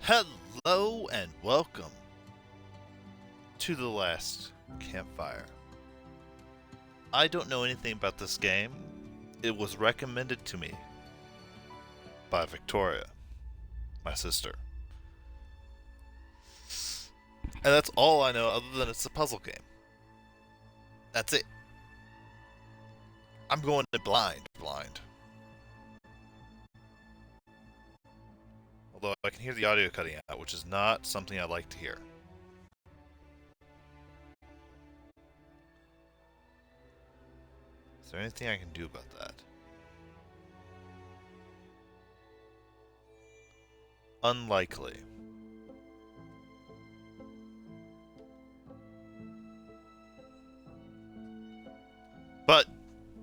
Hello and welcome to the last Campfire. I don't know anything about this game. It was recommended to me by Victoria, my sister. And that's all I know other than it's a puzzle game. That's it. I'm going in blind. Although I can hear the audio cutting out, which is not something I like to hear. Is there anything I can do about that? Unlikely. But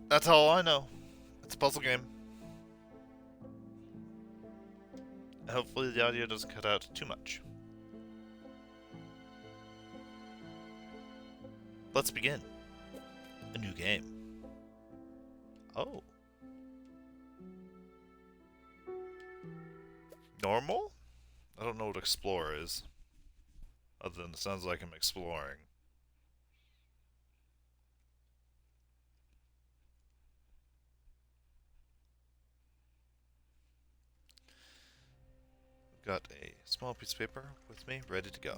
that's all I know. It's a puzzle game. And hopefully the audio doesn't cut out too much. Let's begin. A new game. Oh. Normal? I don't know what explore is. Other than it sounds like I'm exploring. I've got a small piece of paper with me, ready to go.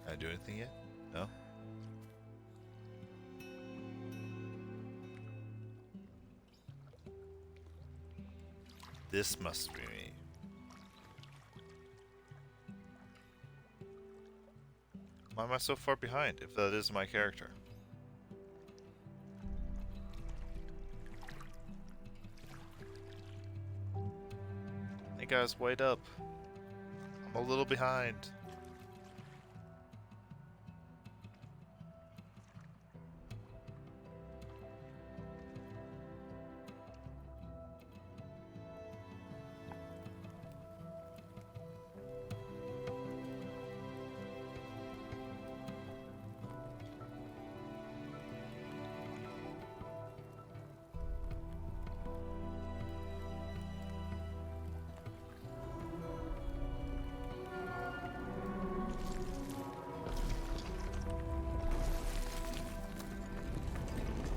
Can I do anything yet? No? This must be me. Why am I so far behind, if that is my character? Hey guys, wait up. I'm a little behind.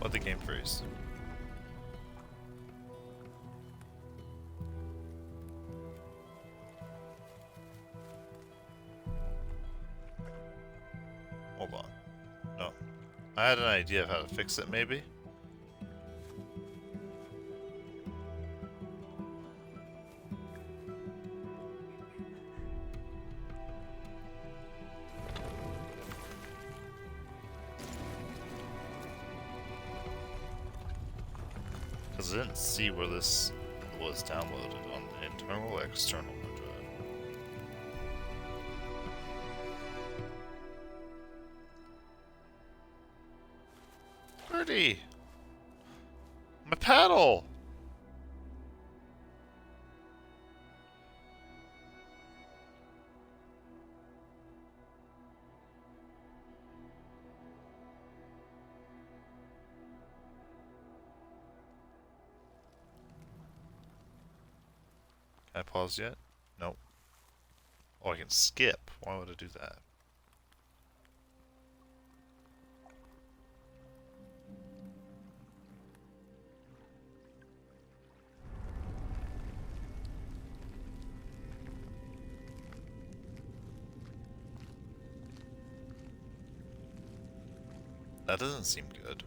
Let the game freeze. Hold on. No. I had an idea of how to fix it, maybe? Because I didn't see where this was downloaded on the internal or external hard drive. Birdie! My paddle! Can I pause yet? Nope. Oh, I can skip. Why would I do that? That doesn't seem good.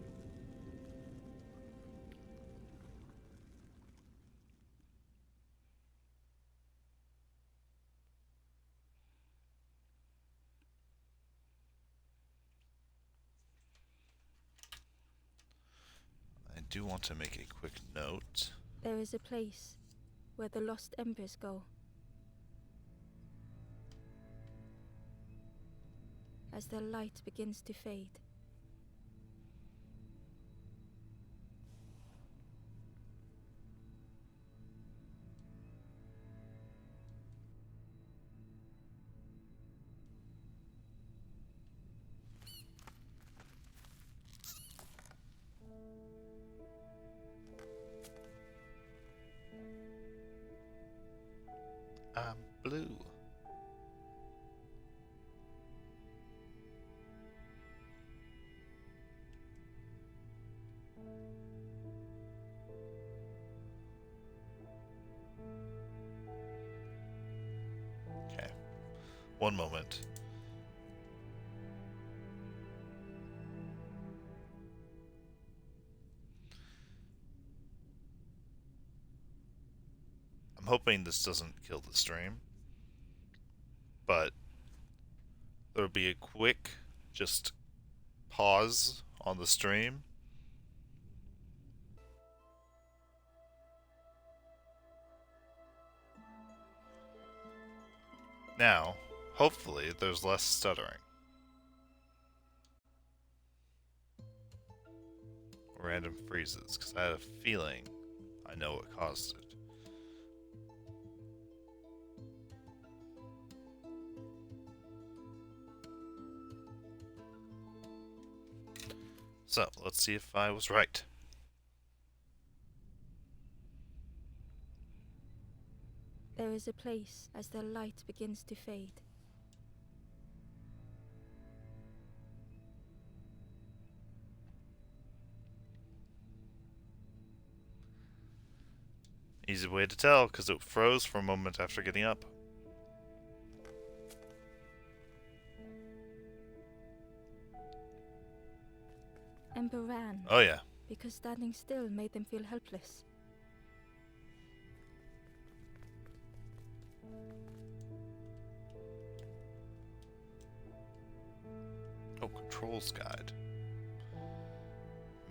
I do want to make a quick note. There is a place where the lost embers go. as their light begins to fade. I'm blue. Okay. One moment. I'm hoping this doesn't kill the stream, but there'll be a quick just pause on the stream. Now, hopefully, there's less stuttering. Random freezes, because I had a feeling I know what caused it. So, let's see if I was right. There is a place as their light begins to fade. Easy way to tell, because it froze for a moment after getting up. Ember ran. Oh yeah. Because standing still made them feel helpless. Oh, controls guide.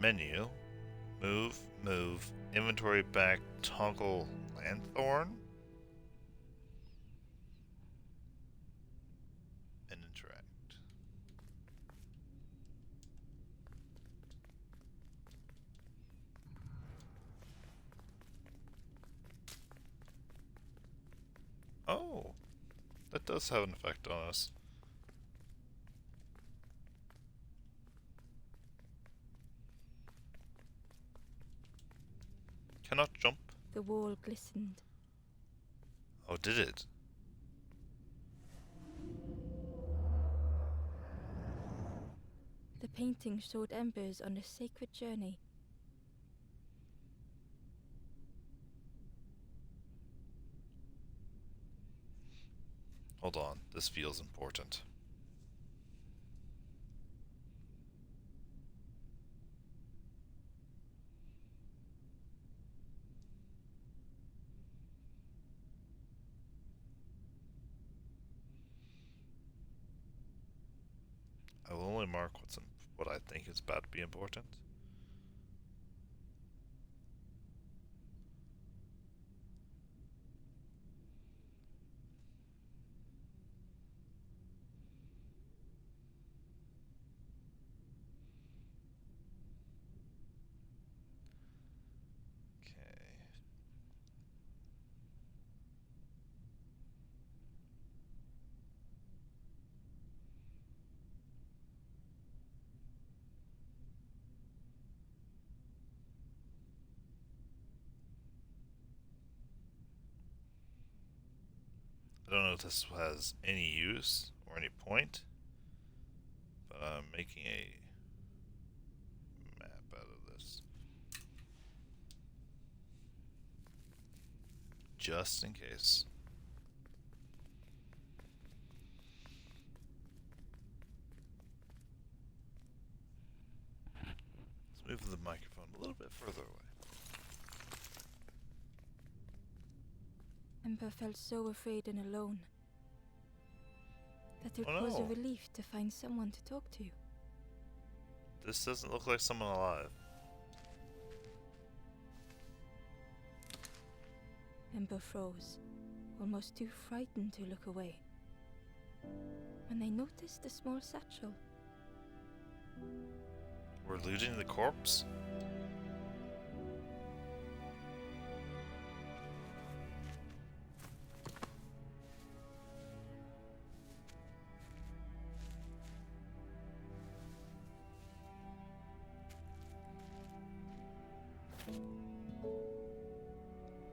Menu. Move, move. Inventory back, toggle lanthorn. And interact. Oh, that does have an effect on us. Cannot jump. The wall glistened. Oh, did it? The painting showed embers on a sacred journey. Hold on, this feels important. I will only mark what I think is about to be important. Okay. I don't know if this has any use or any point, but I'm making a map out of this. Just in case. Let's move the microphone a little bit further away. Ember felt so afraid and alone that it Oh, was a no. relief to find someone to talk to. This doesn't look like someone alive. Ember froze, almost too frightened to look away. when they noticed a small satchel. We're looting the corpse?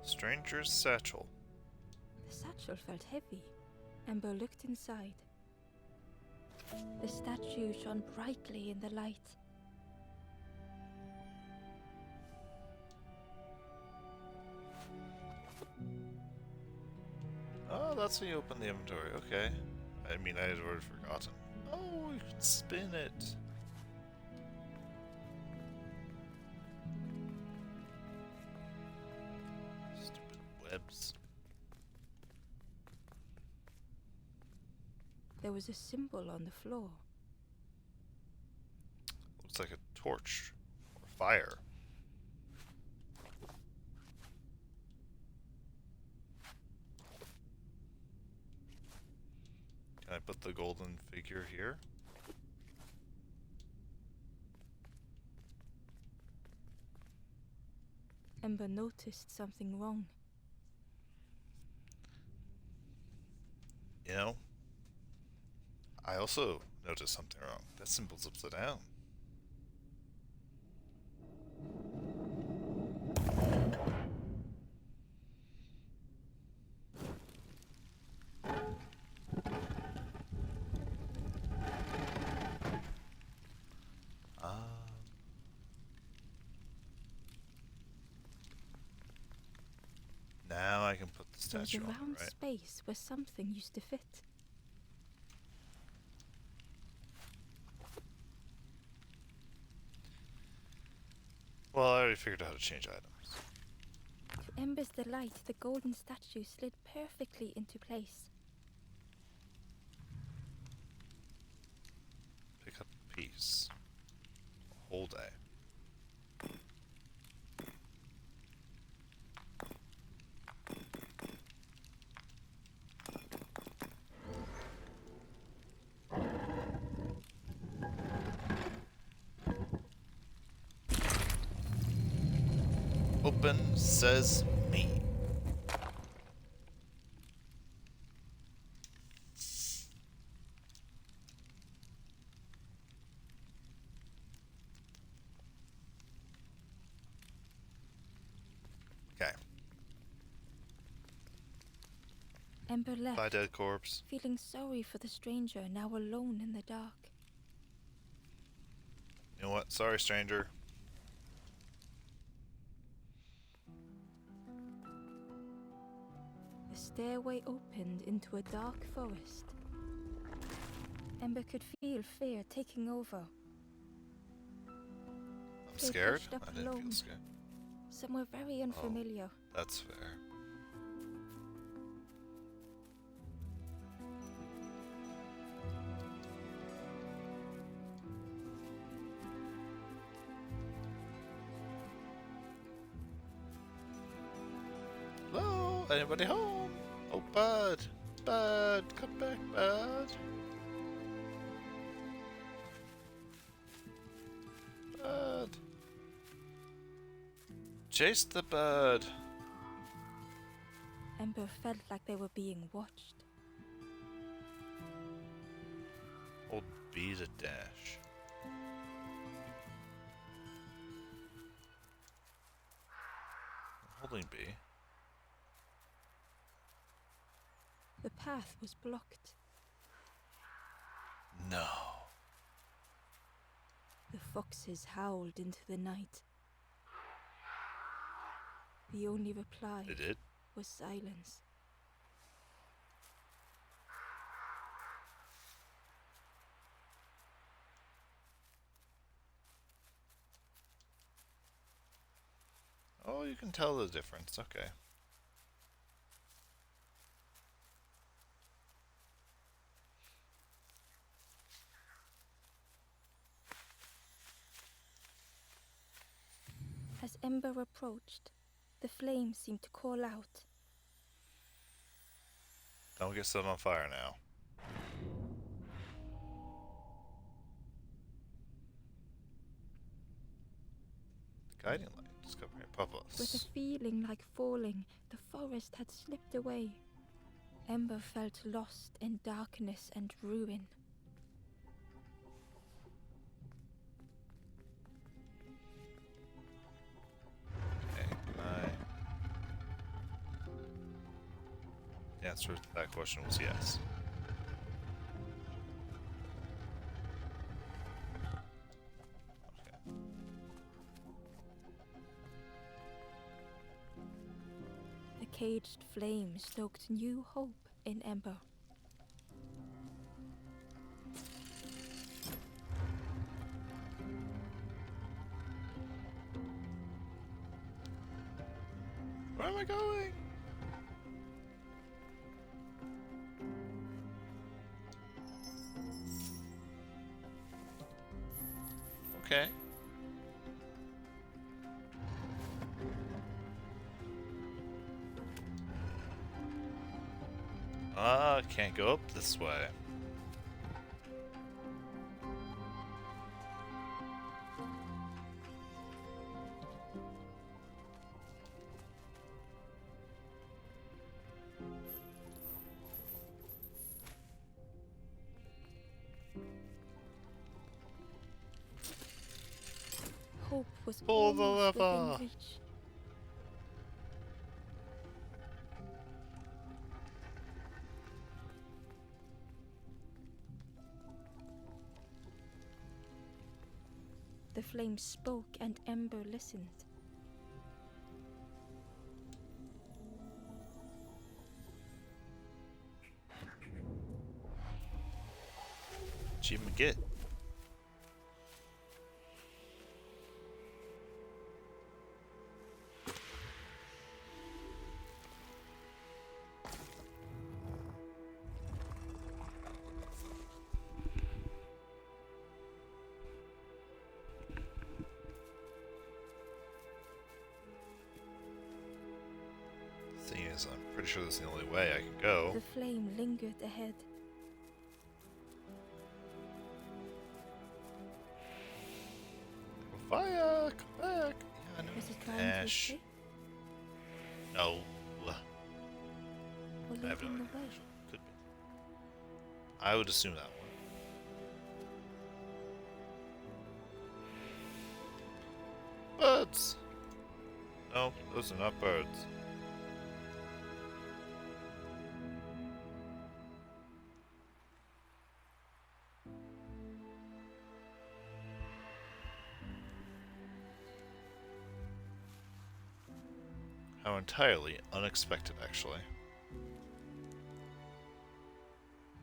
Stranger's satchel. The satchel felt heavy. Ember looked inside. The statue shone brightly in the light. Oh, that's when you open the inventory. Okay. I mean, I had already forgotten. Oh, you can spin it. Stupid webs. There was a symbol on the floor. Looks like a torch or fire. Can I put the golden figure here? Ember noticed something wrong. You know, I also noticed something wrong. That symbol's upside down. Now I can put the There was a statue on, round right? space where something used to fit. Well, I already figured out how to change items. To Ember's delight, the golden statue slid perfectly into place. Pick up a piece. A whole day. Open says me. Okay. Ember left, Bye, dead corpse. feeling sorry for the stranger now alone in the dark. You know what? Sorry, stranger. The stairway opened into a dark forest. Ember could feel fear taking over. I'm They scared? pushed up I didn't feel alone. scared. Somewhere very unfamiliar. That's fair. Hello? Anybody home? Oh, Bud. Bud, come back, Bud. Bud. Chase the bird. Ember felt like they were being watched. Hold B to dash. I'm holding B. The path was blocked. No. The foxes howled into the night. The only reply They did? was silence. Oh, you can tell the difference. Okay. As Ember approached, the flames seemed to call out. Don't get set on fire now. Guiding light. Discovering a purpose. With a feeling like falling, the forest had slipped away. Ember felt lost in darkness and ruin. Okay, the answer to that question was yes. Okay. The caged flame stoked new hope in Ember. Where am I going? Okay. Can't go up this way. Hope was Pull the almost lever. within reach. The flame spoke and Ember listened. Achievement get. Thing is, I'm pretty sure that's the only way I can go. The flame lingered ahead. Fire! Come back! Yeah, I know. Was it trying to Ash. escape No. or I have no leading idea. the way? Could be. I would assume that one. Birds! No, those are not birds. How entirely unexpected, actually.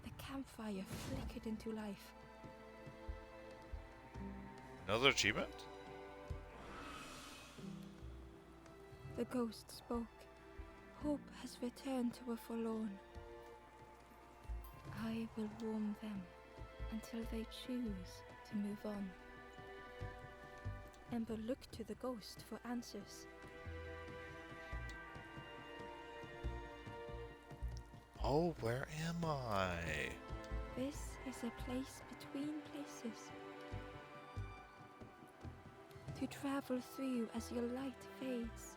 The campfire flickered into life. Another achievement? The ghost spoke. Hope has returned to a forlorn. I will warm them until they choose to move on. Ember looked to the ghost for answers. Oh, where am I? This is a place between places. To travel through as your light fades.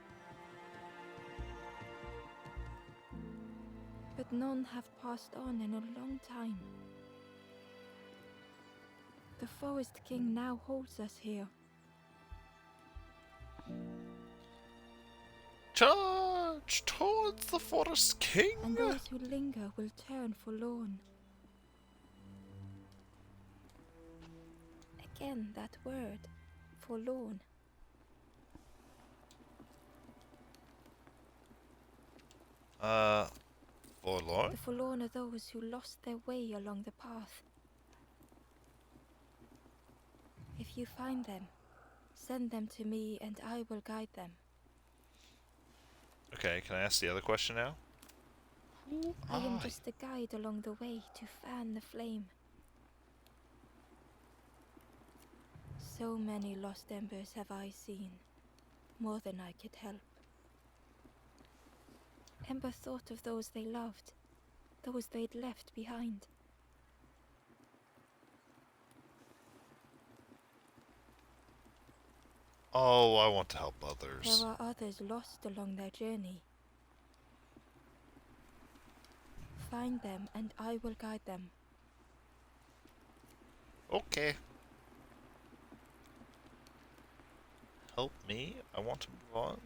But none have passed on in a long time. The Forest King now holds us here. Charge towards the Forest King! And those who linger will turn forlorn. Again, that word, forlorn. Forlorn? The forlorn are those who lost their way along the path. If you find them, send them to me and I will guide them. Okay, can I ask the other question now? Who I am am just a guide along the way to fan the flame. So many lost embers have I seen, more than I could help. Ember thought of those they loved, those they'd left behind. Oh, I want to help There others. are others lost along their journey. Find them and I will guide them. Okay. Help me? I want to move on.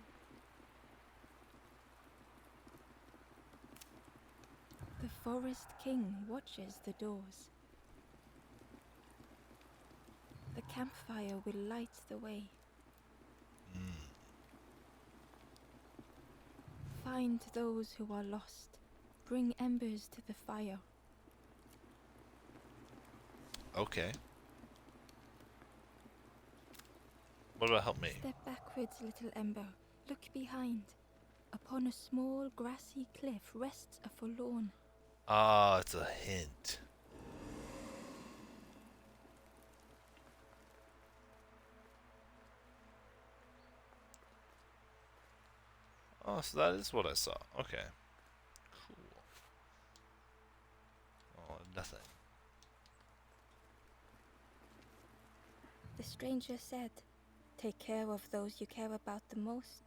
The Forest King watches the doors. The campfire will light the way. Find those who are lost. Bring embers to the fire. Okay. What about help me? Step backwards, little ember. Look behind. Upon a small grassy cliff rests a forlorn. Ah, it's a hint. Oh, so that is what I saw. Okay. Cool. Oh, nothing. The stranger said, "Take care of those you care about the most."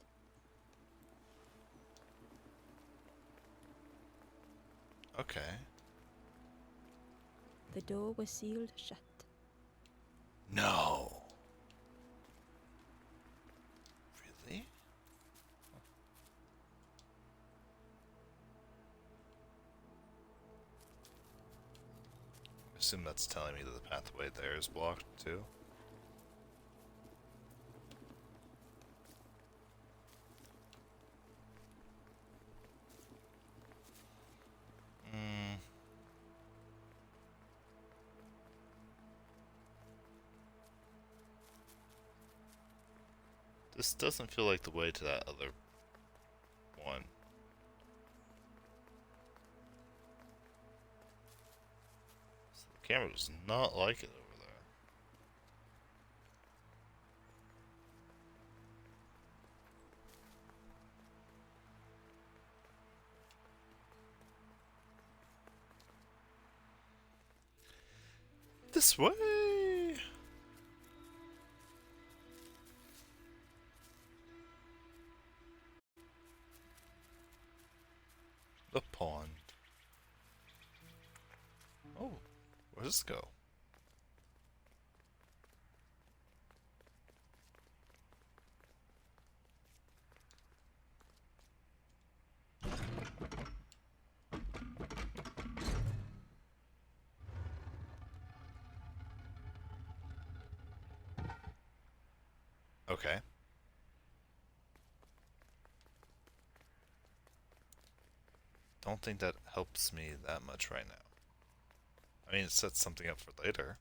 Okay. The door was sealed shut. No. Really? I assume that's telling me that the pathway there is blocked too. This doesn't feel like the way to that other one. The camera does not like it over there. This way! The pond. Oh, where does this go? Okay. Don't think that helps me that much right now. I mean, it sets something up for later.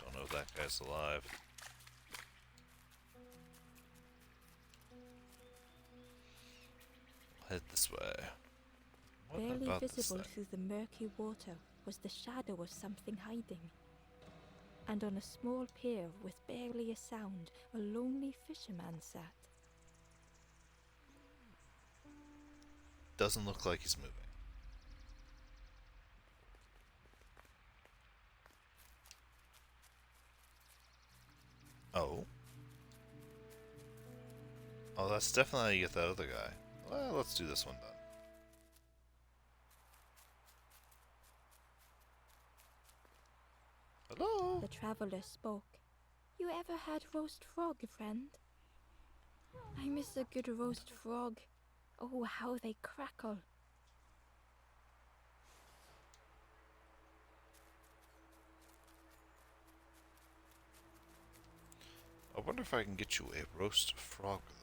Don't know if that guy's alive. Head this way. What Barely about this visible thing? through the murky water was the shadow of something hiding. And on a small pier with barely a sound, a lonely fisherman sat. Doesn't look like he's moving. Oh. Oh, that's definitely how you get that other guy. Well, let's do this one then. Hello? The traveler spoke. "You ever had roast frog, friend?" "I miss a good roast frog. Oh, how they crackle." I wonder if I can get you a roast frog then.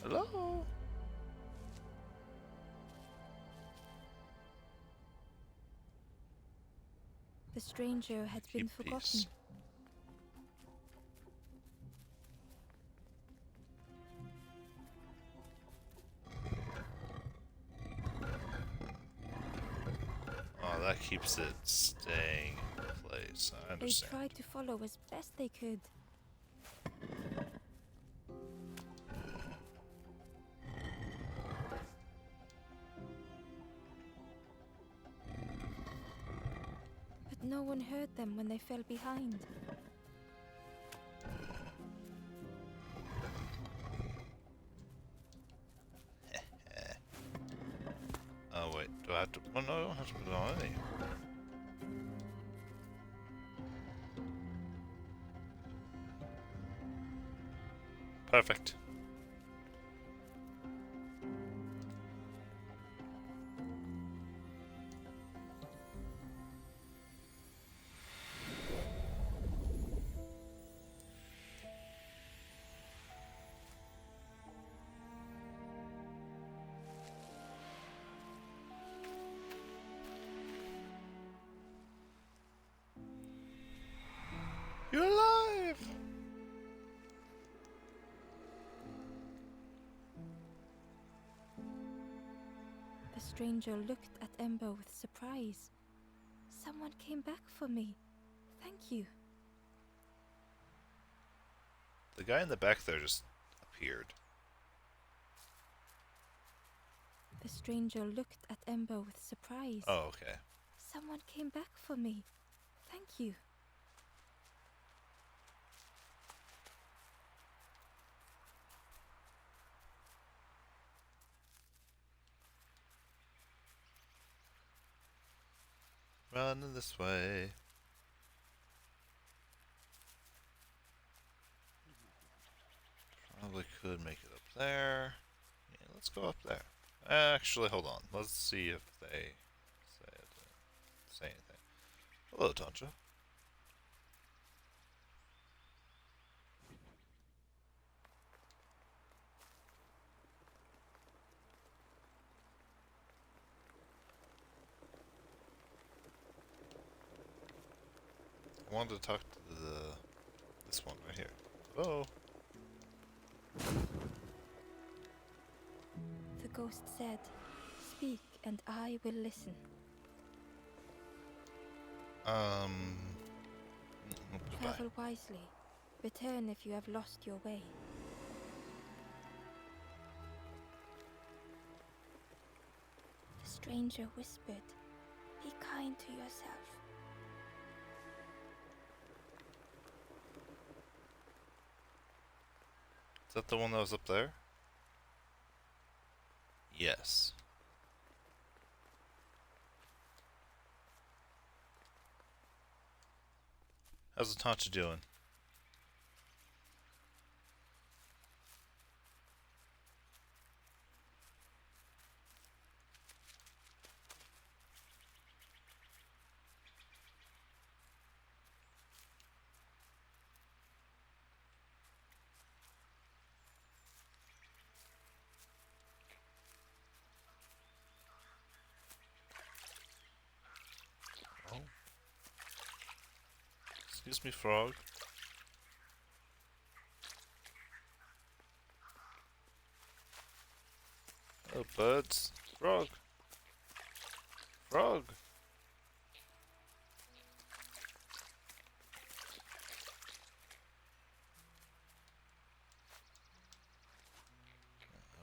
Hello? The stranger had been Keep forgotten. peace. that keeps it staying in place. I They understand. tried to follow as best they could. But no one heard them when they fell behind. Oh wait, do I have to? Oh no, I don't have to put it on any. Perfect. You're alive! The stranger looked at Ember with surprise. Someone came back for me. Thank you. The guy in the back there just appeared. The stranger looked at Ember with surprise. Oh, okay. Someone came back for me. Thank you. Running this way. Probably could make it up there. Yeah, let's go up there. Actually, hold on. Let's see if they say anything. Hello, Tantra. I wanted to talk to this one right here. Hello. The ghost said, "Speak and I will listen." Goodbye. Travel wisely. Return if you have lost your way. The stranger whispered, "Be kind to yourself." Is that the one that was up there? Yes. How's the Tantra doing? Oh. Excuse me, frog. Oh, birds. Frog. Frog.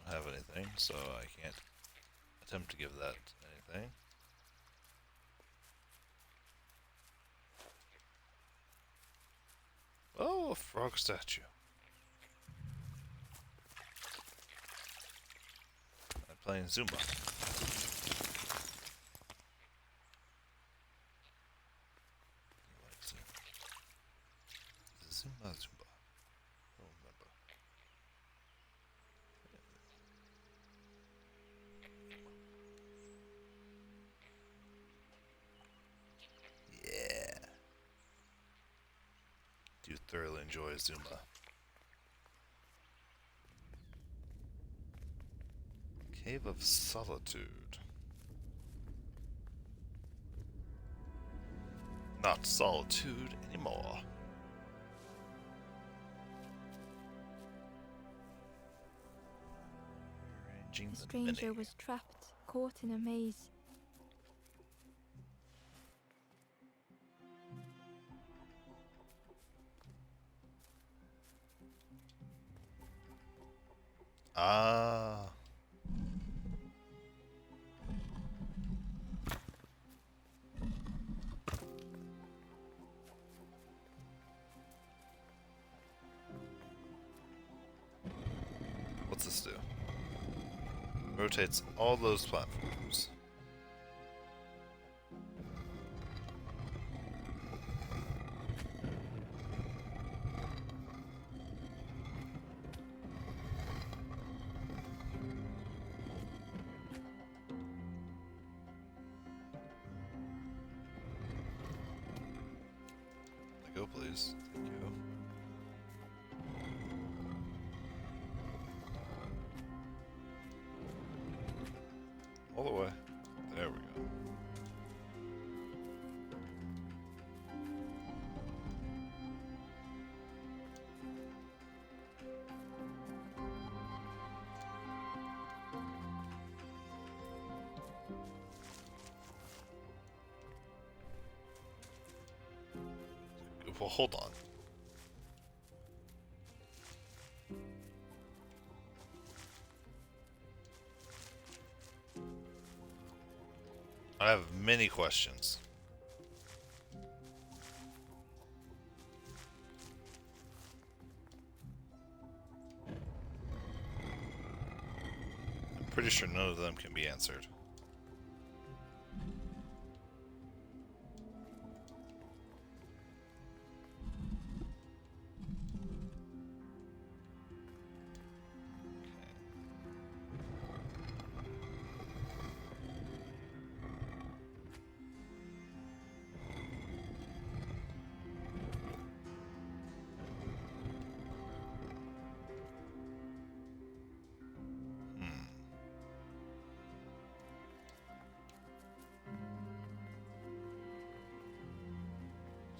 I don't have anything, so I can't attempt to give that anything. Oh, a frog statue. I'm playing Zumba. Zumba, Zumba. I don't remember. Yeah. Do thoroughly enjoy Zumba. Cave of Solitude. Not solitude anymore. Arranging The the stranger mini. was trapped, caught in a maze. Ah. What's this do? Rotates all those platforms. Go, please. Thank you. All the way. There we go. Well, hold on. I have many questions. I'm pretty sure none of them can be answered.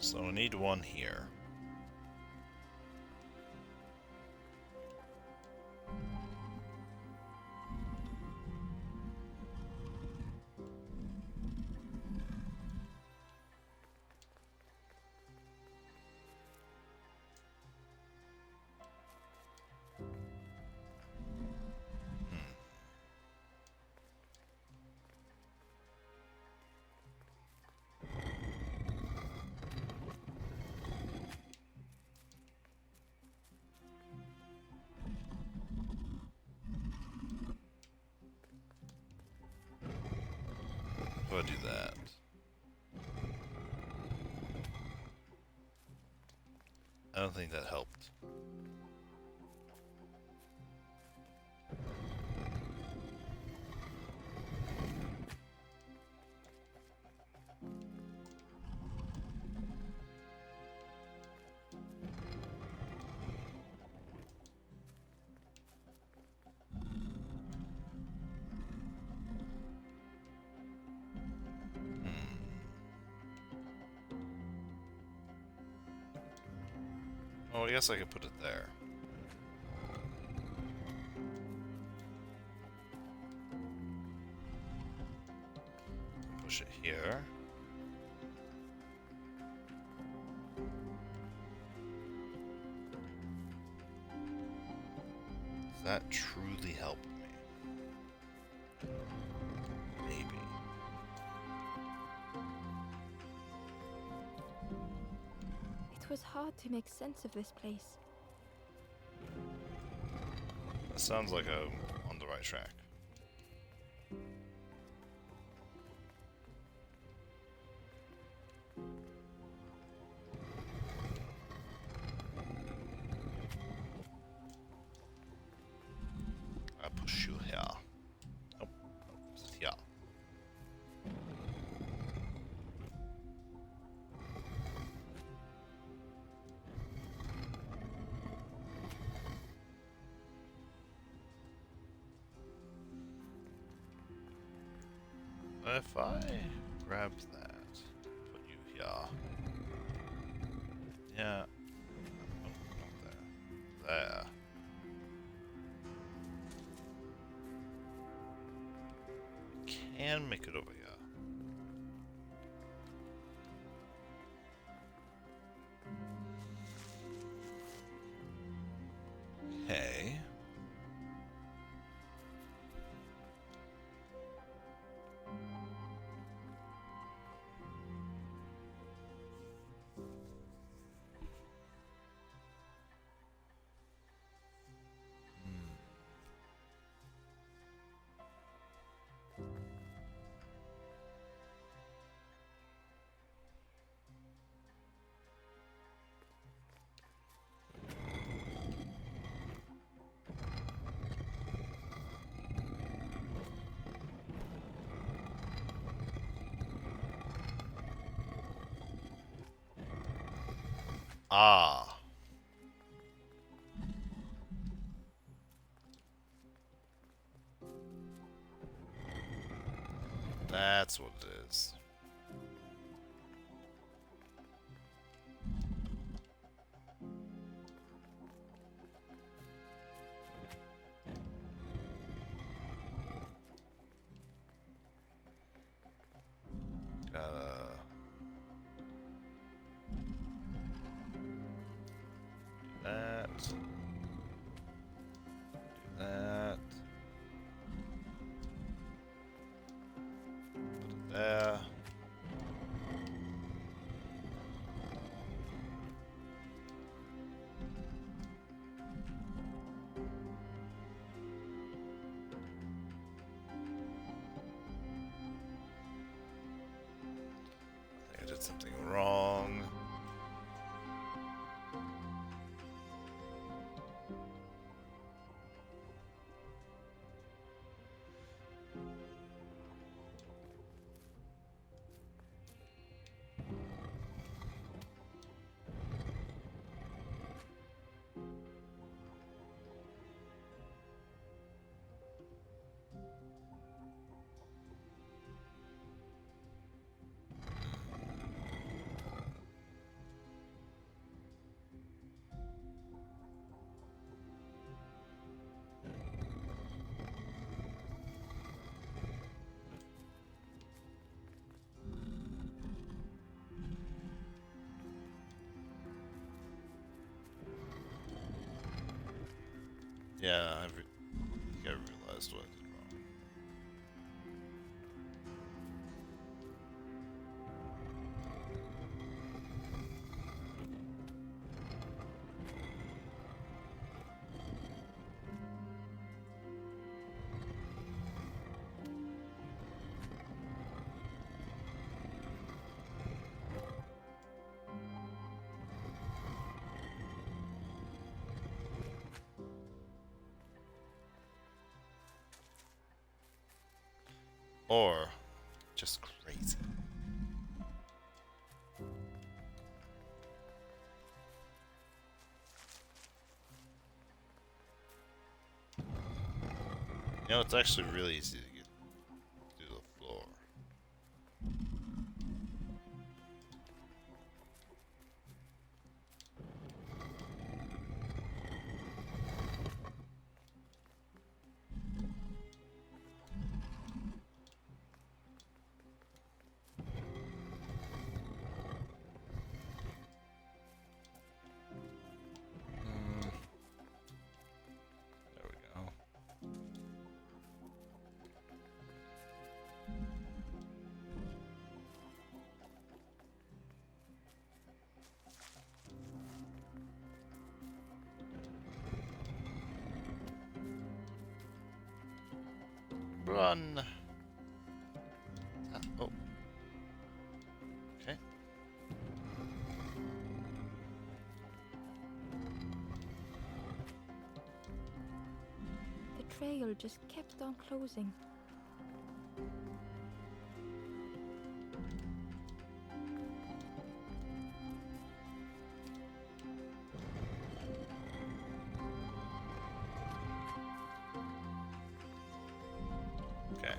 So I need one here. How do I do that? I don't think that helped. Oh, I guess I could put it there. Push it here. Does that truly help me? Maybe. It was hard to make sense of this place. That sounds like I'm on the right track. I push you here. Nope. Yeah. If I grab that, put you here. Yeah. Oh, not there. There. Can make it over here. Okay. Ah. That's what it is. That. That. Put it there. I think I did something wrong. Yeah, I think I realized what I did wrong. Or just crazy. You know, it's actually really easy to get through the floor. There we go. Run! Ah, oh. Okay. The trail just kept on closing. Okay.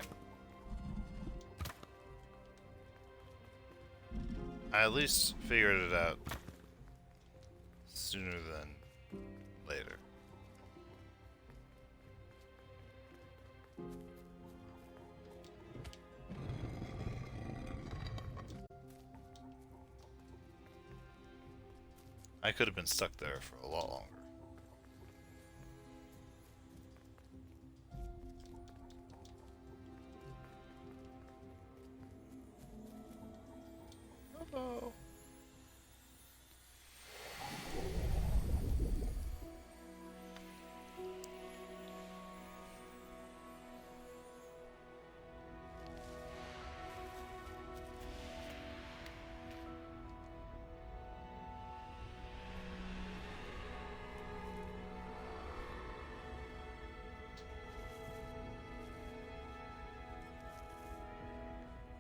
I at least figured it out sooner than later. I could have been stuck there for a lot longer. Oh.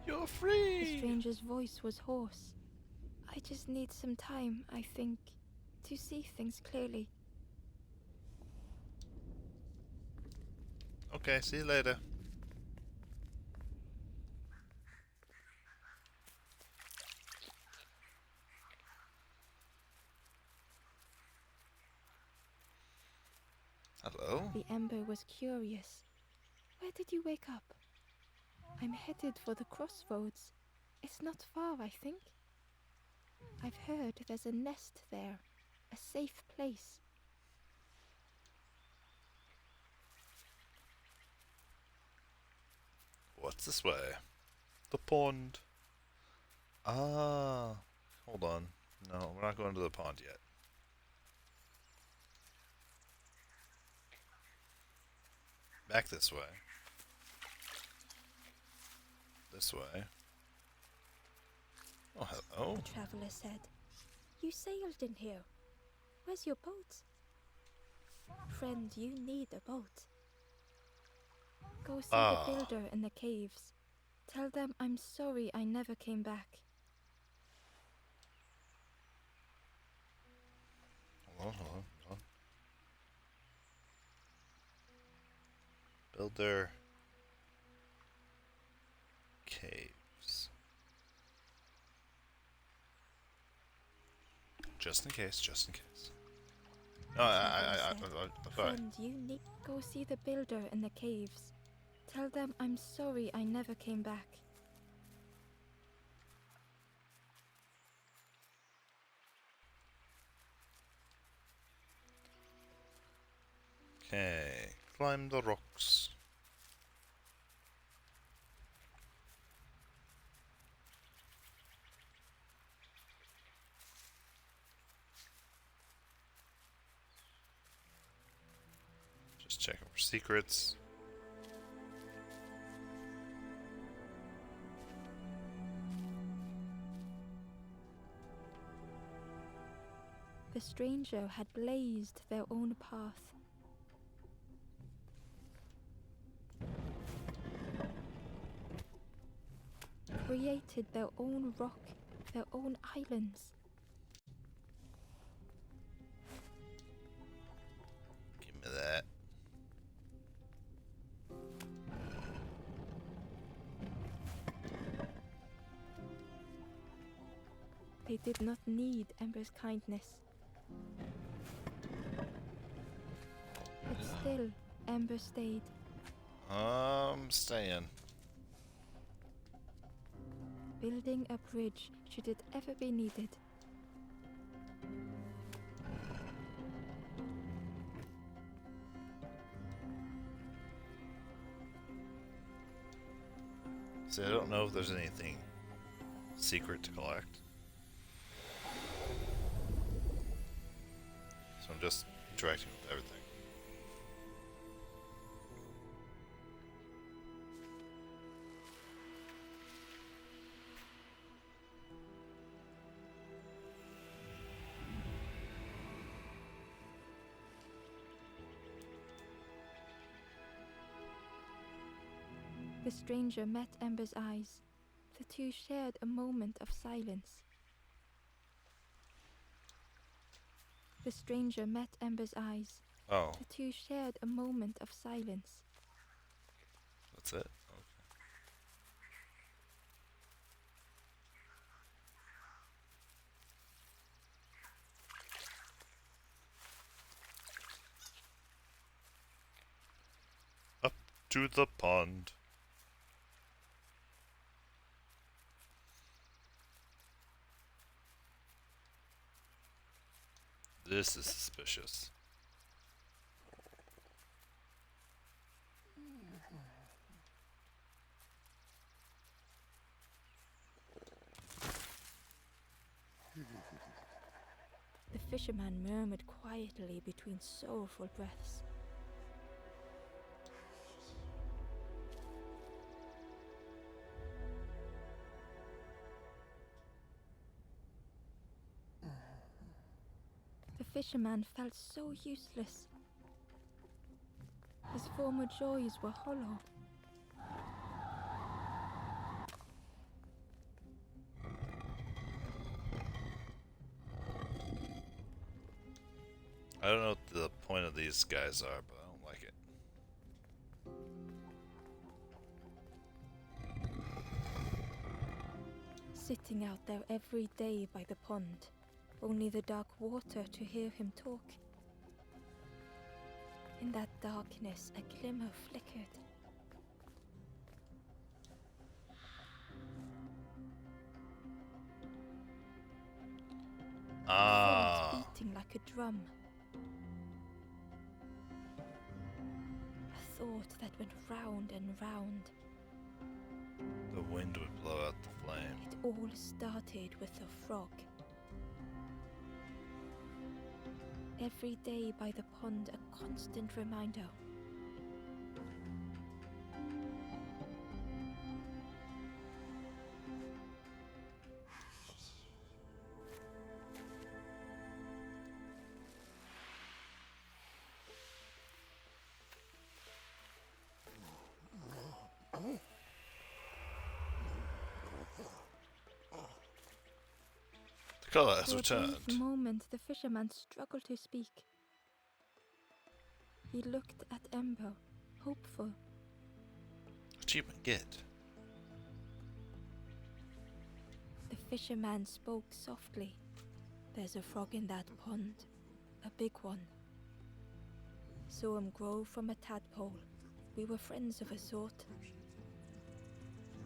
You're The free! stranger's voice was hoarse. I just need some time, I think. to see things clearly. Okay, see you later. Hello? The Ember was curious. Where did you wake up? I'm headed for the crossroads. It's not far, I think. I've heard there's a nest there, a safe place. What's this way? The pond. Ah. Hold on. No, we're not going to the pond yet. Back this way. This way. Oh, hello. The traveler said, "You sailed in here. Where's your boat?" "Friend, you need a boat. Go see the builder in the caves. Tell them I'm sorry I never came back." Hold on. Builder. Caves. Just in case. No, I'm sorry. "Friend, you need go see the builder in the caves. Tell them I'm sorry I never came back." Okay, climb the rocks. Just checking for secrets. The stranger had blazed their own path. Created their own rock, their own islands. Give me that. They did not need Ember's kindness. But still, Ember stayed. I'm staying. Building a bridge should it ever be needed. See, I don't know if there's anything secret to collect. So I'm just interacting with everything. The stranger met Ember's eyes. The two shared a moment of silence. The stranger met Ember's eyes. Oh, The two shared a moment of silence. that's it? Okay. Up to the pond. This is suspicious. The fisherman murmured quietly between sorrowful breaths. The fisherman felt so useless. His former joys were hollow. I don't know what the point of these guys are, but I don't like it. Sitting out there every day by the pond, only the dark water to hear him talk. In that darkness, a glimmer flickered. Ah, Thoughts beating like a drum. A thought that went round and round. the wind would blow out the flame. It all started with a frog. Every day by the pond, a constant reminder. The color has For a returned. brief moment, the fisherman struggled to speak. He looked at Ember, hopeful. Achievement get. The fisherman spoke softly. There's a frog in that pond, a big one. Saw him grow from a tadpole. We were friends of a sort.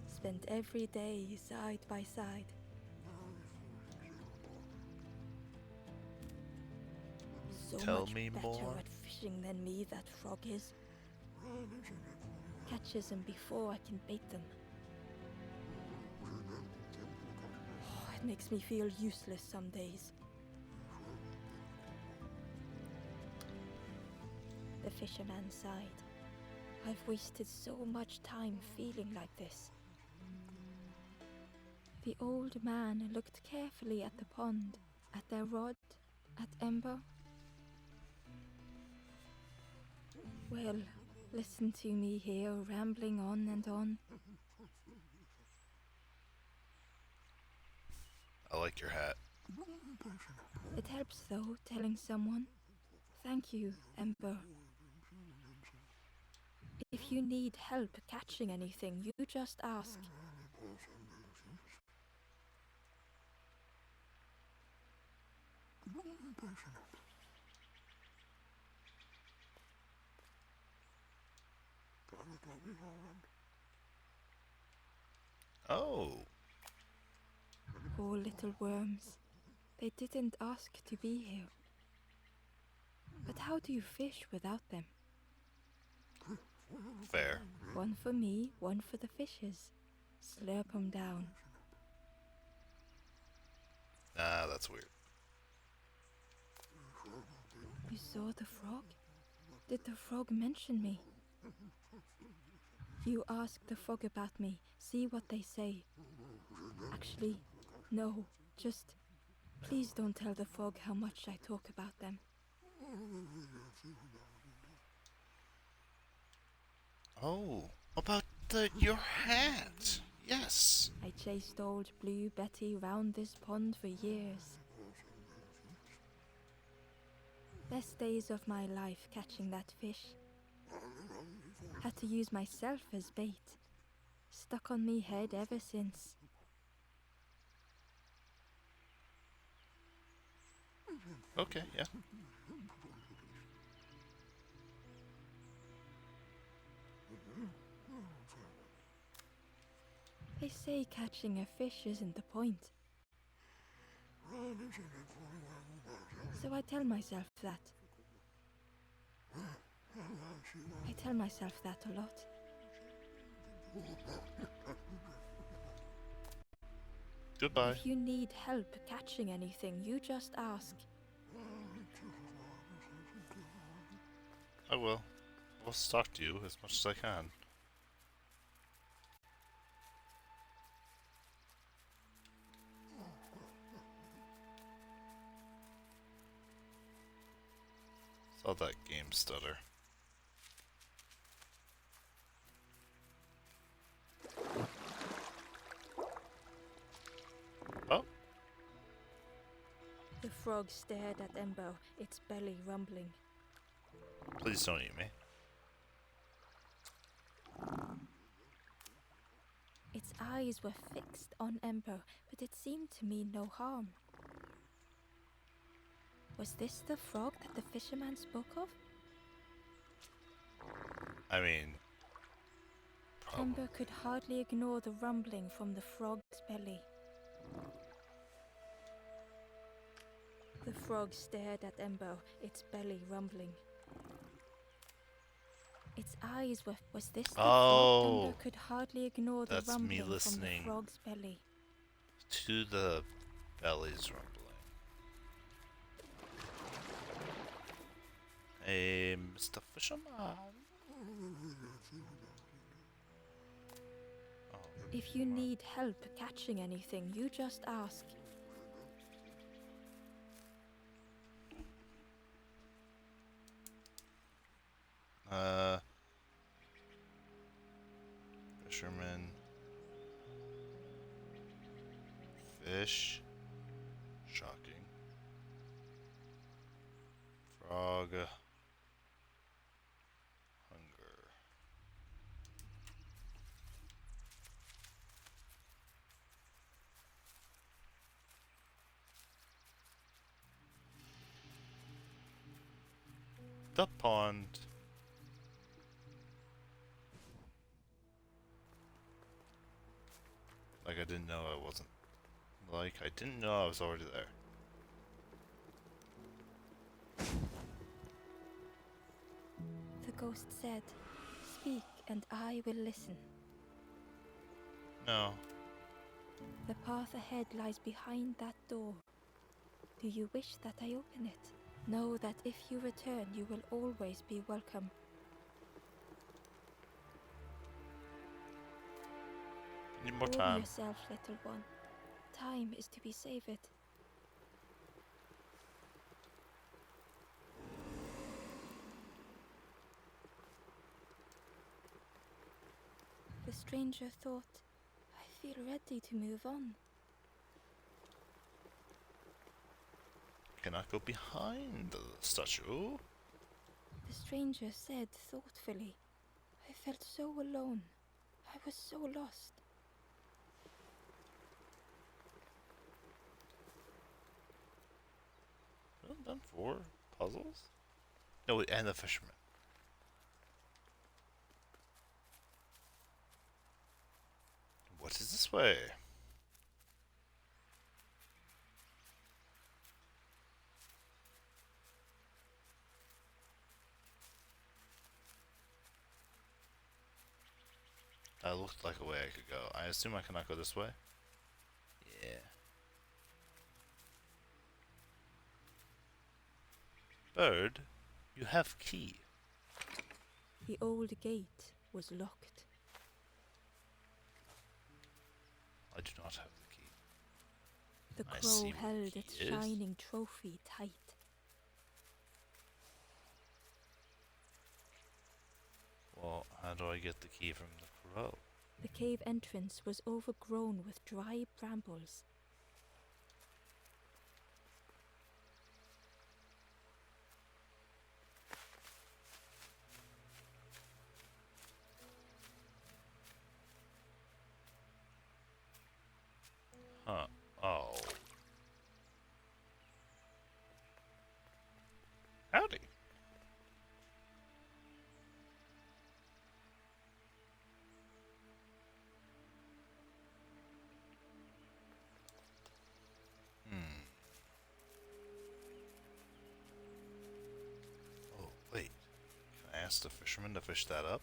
Spent every day side by side. So Tell much me better more. at fishing than me, that frog is. Catches them before I can bait them. Oh, it makes me feel useless some days. The fisherman sighed. I've wasted so much time feeling like this. The old man looked carefully at the pond, at their rod, at Ember. Well, listen to me here, rambling on and on. I like your hat. It helps, though, telling someone. Thank you, Ember. If you need help catching anything, you just ask. Oh, Poor little worms. They didn't ask to be here. But how do you fish without them? fair. One for me, one for the fishes. Slurp 'em down. Ah, that's weird. You saw the frog? Did the frog mention me? You ask the frog about me, see what they say. Actually, no, just please don't tell the frog how much I talk about them. Oh, about your hat. Yes. I chased old Blue Betty round this pond for years. Best days of my life catching that fish. Had to use myself as bait. Stuck on me head ever since. Okay, yeah. They say catching a fish isn't the point. So I tell myself that. I tell myself that a lot. Goodbye. If you need help catching anything, you just ask. I will. I'll stalk you as much as I can. Saw that game stutter. Oh. The frog stared at Ember, its belly rumbling. Please don't eat me. Its eyes were fixed on Ember, but it seemed to mean no harm. Was this the frog that the fisherman spoke of? I mean, probably. Ember could hardly ignore the rumbling from the frog's belly. The frog stared at Ember, its belly rumbling. Its eyes were... Was this the frog? Ember could hardly ignore the That's me rumbling from the listening frog's belly. to the belly's rumbling. Hey, Mr. Fisherman. Oh, If you need help catching anything, you just ask. Fisherman. Fish. Shocking. Frog. Hunger. The pond. Like I didn't know I wasn't. Like I didn't know I was already there. The ghost said, "Speak and I will listen. No. The path ahead lies behind that door. Do you wish that I open it? Know that if you return, you will always be welcome." Need more Warm time. yourself, little one. Time is to be savored. The stranger thought, "I feel ready to move on." Can I go behind the statue? The stranger said thoughtfully, "I felt so alone. I was so lost." Well done 4 puzzles? No, wait, and the fisherman. What is this way? That looked like a way I could go. I assume I cannot go this way? Yeah. Bird, you have key. The old gate was locked. I do not have the key. The I crow see what held key its is. shining trophy tight. Well, how do I get the key from the crow? The cave entrance was overgrown with dry brambles. Huh. Oh. Howdy. Oh, wait. Can I ask the fisherman to fish that up?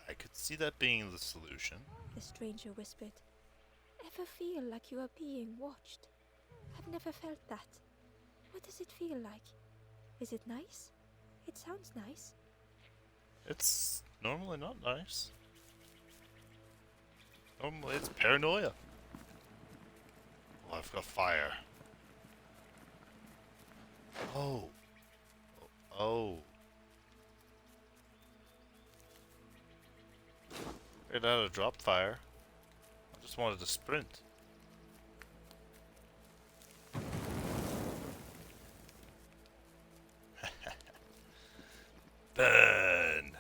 I could see that being the solution. The stranger whispered, "Ever feel like you are being watched? I've never felt that. What does it feel like? Is it nice? It sounds nice." It's normally not nice. Normally it's paranoia. Oh, I've got fire. Oh. Oh. Figured out how to drop fire. Just wanted to sprint. Burn!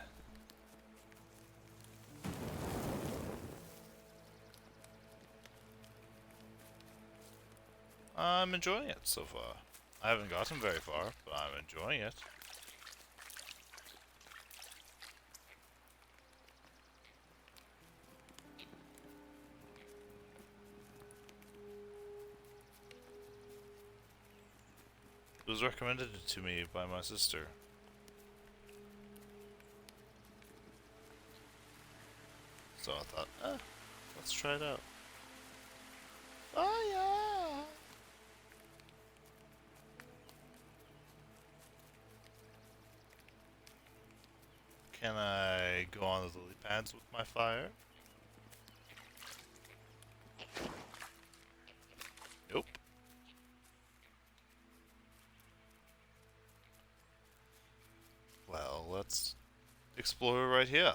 I'm enjoying it so far. I haven't gotten very far, but I'm enjoying it. It was recommended to me by my sister. So I thought, let's try it out. Oh yeah! Can I go on the lily pads with my fire? Nope. Well, let's explore right here.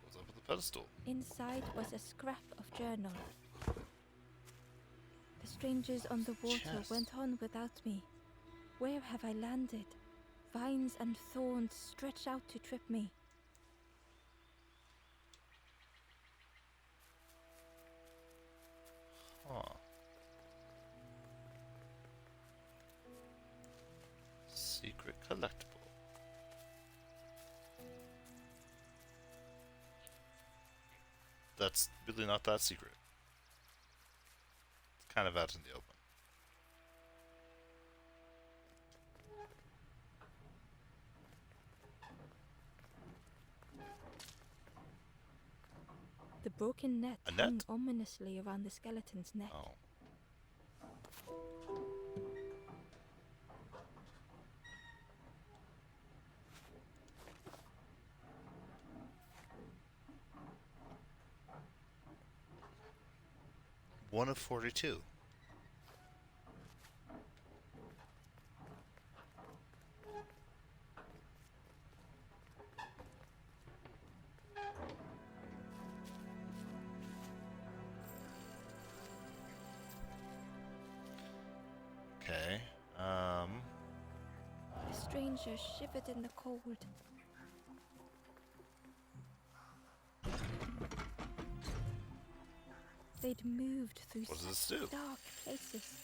What's up with the pedestal? Inside was a scrap of journal. The strangers on the water Chest. went on without me. Where have I landed? Vines and thorns stretch out to trip me. Huh. Secret collectible. That's really not that secret. It's kind of out in the open. The broken net A hung net? ominously around the skeleton's neck. Oh. One of 42. Okay. The stranger shivered in the cold. They'd moved through What does such this do? dark places.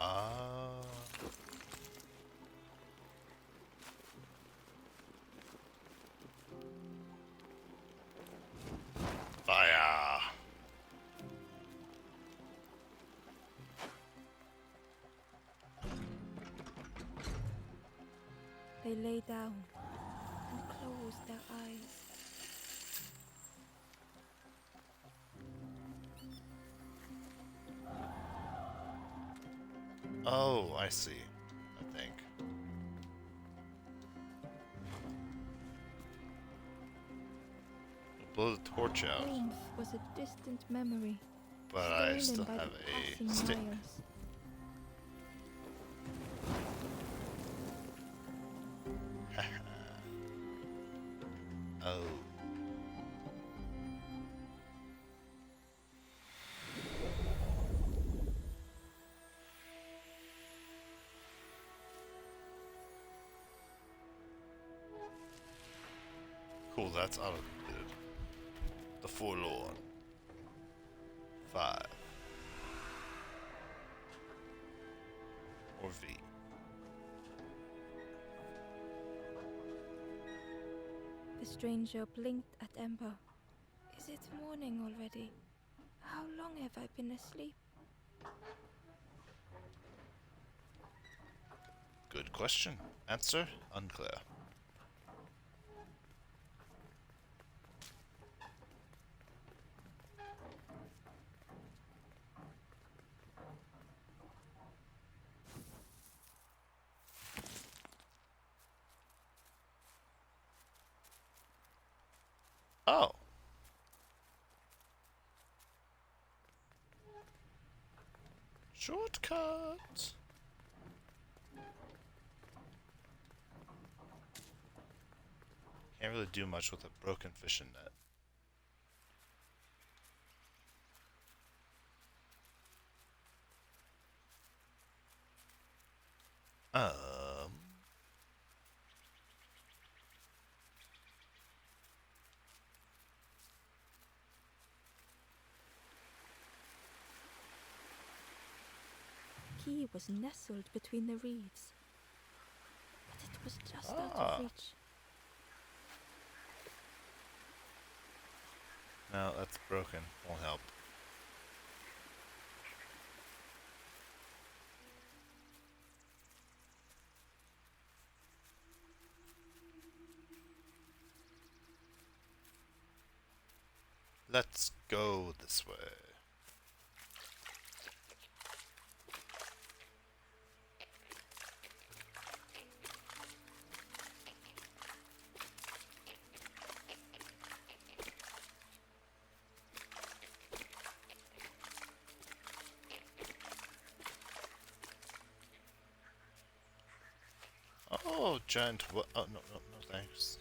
Ah. Fire. They lay down and closed their eyes. Oh, I see. I think. Blow the torch out, Home was a distant memory, but I stolen still by have the a passing stick. miles. Oh. Cool, that's auto-completed. The Forlorn. 5. Or V. The stranger blinked at Ember. Is it morning already? How long have I been asleep? Good question. Answer unclear. Oh. Shortcut. Can't really do much with a broken fishing net. Key was nestled between the reeds, but it was just out of reach. No, that's broken. Won't help. Let's go this way. Oh, giant. Oh, no, no, no, thanks.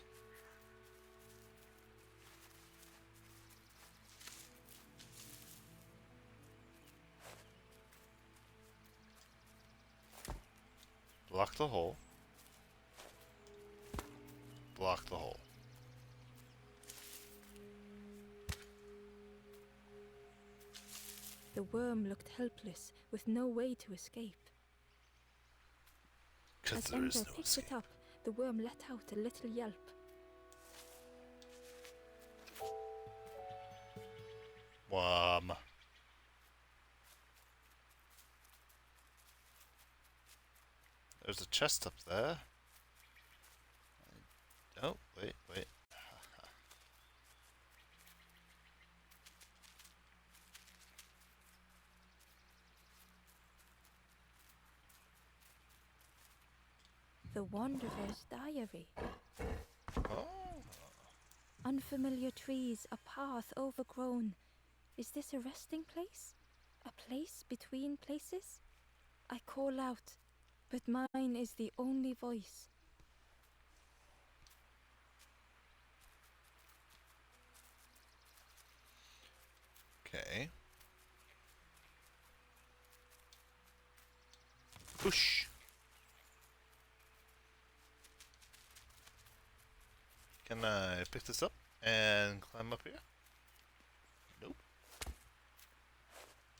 Block the hole. Block the hole. The worm looked helpless, with no way to escape. Because As there is Ember no picked escape. it up, the worm let out a little yelp. Worm. There's a chest up there. Oh, wait, wait. The Wanderer's Diary. Oh. Unfamiliar trees, a path overgrown. Is this a resting place? A place between places? I call out, but mine is the only voice. Okay. Push. Can I pick this up and climb up here? Nope.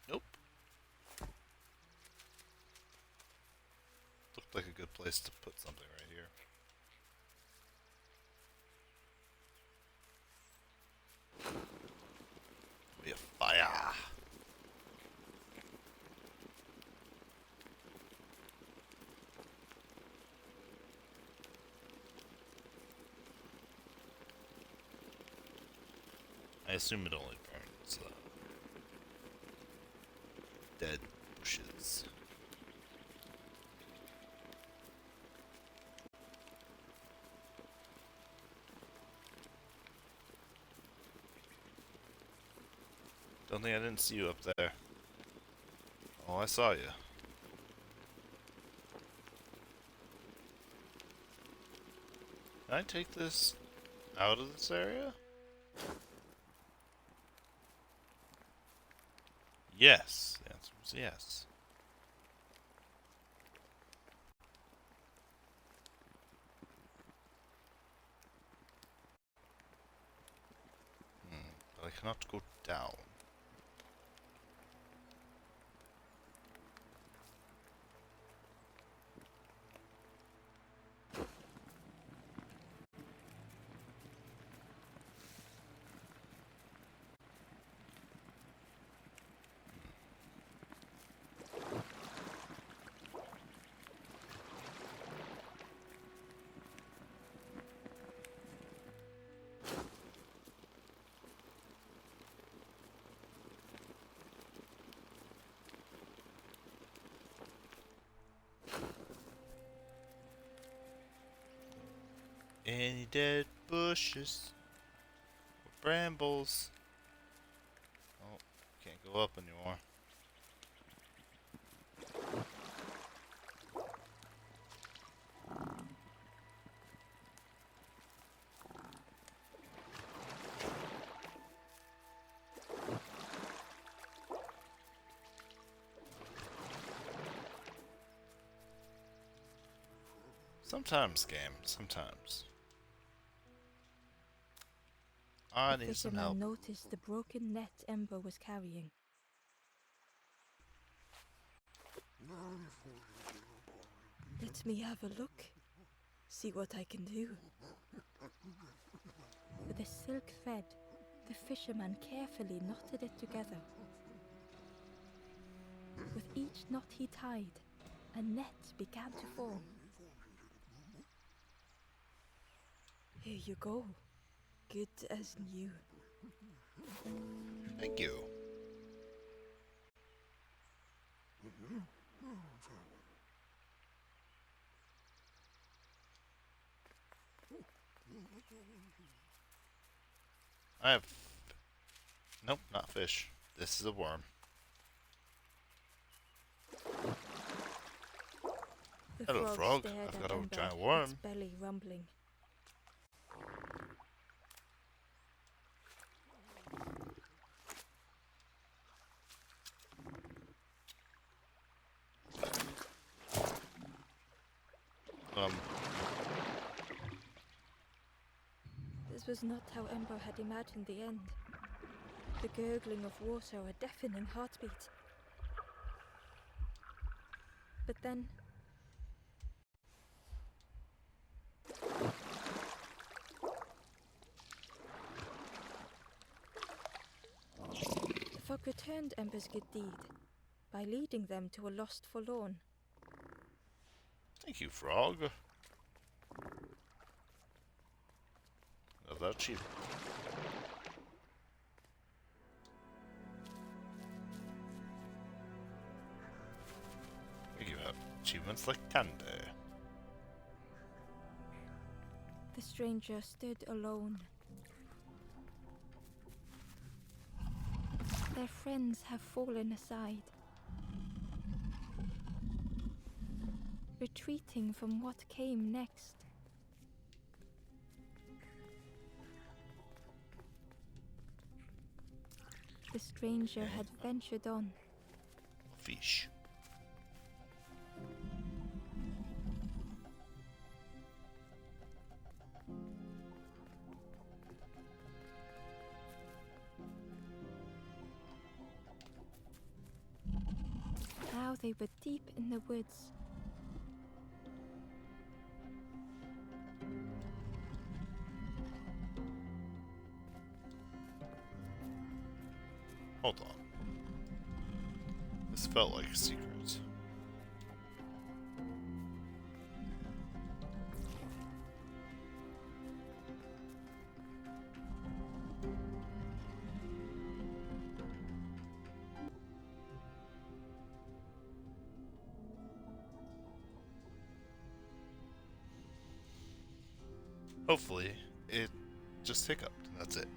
Nope. Looked like a good place to put something right here. Be a fire. I assume it only burns dead bushes. Don't think I didn't see you up there. Oh, I saw you. Can I take this out of this area? Yes. The answer was yes. But I cannot go down. Any dead bushes or brambles? Oh, can't go up anymore. Sometimes, game. Sometimes. The I need some help. fisherman noticed the broken net Ember was carrying. Let me have a look. See what I can do. With a silk thread, the fisherman carefully knotted it together. With each knot he tied, a net began to form. Here you go. Good as new. Thank you. I have... Nope, not fish. This is a worm. The Hello, frog. stared I've at got a Ember, giant worm. its belly rumbling. This was not how Ember had imagined the end. The gurgling of water, a deafening heartbeat. But then... the frog returned Ember's good deed by leading them to a lost forlorn. Thank you, frog. Another achievement. You have achievements like candy. The stranger stood alone. Their friends have fallen aside, retreating from what came next. The stranger had ventured on. Fish. Now they were deep in the woods. Hold on. This felt like a secret. Hopefully, it just hiccuped, and that's it.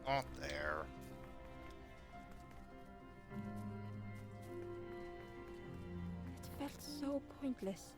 Not there. It felt so pointless.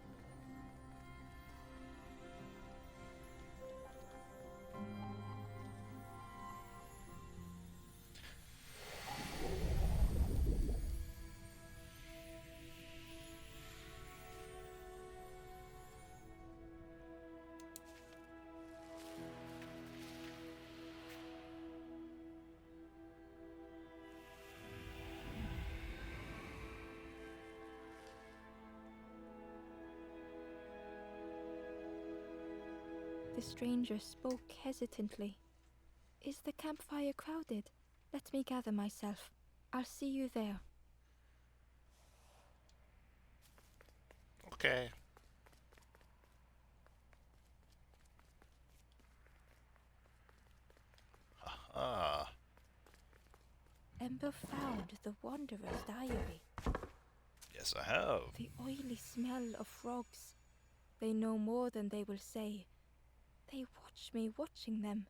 The stranger spoke hesitantly. Is the campfire crowded? Let me gather myself. I'll see you there. Okay. Aha. Ember found the Wanderer's diary. Yes, I have. The oily smell of frogs. They know more than they will say. They watch me watching them.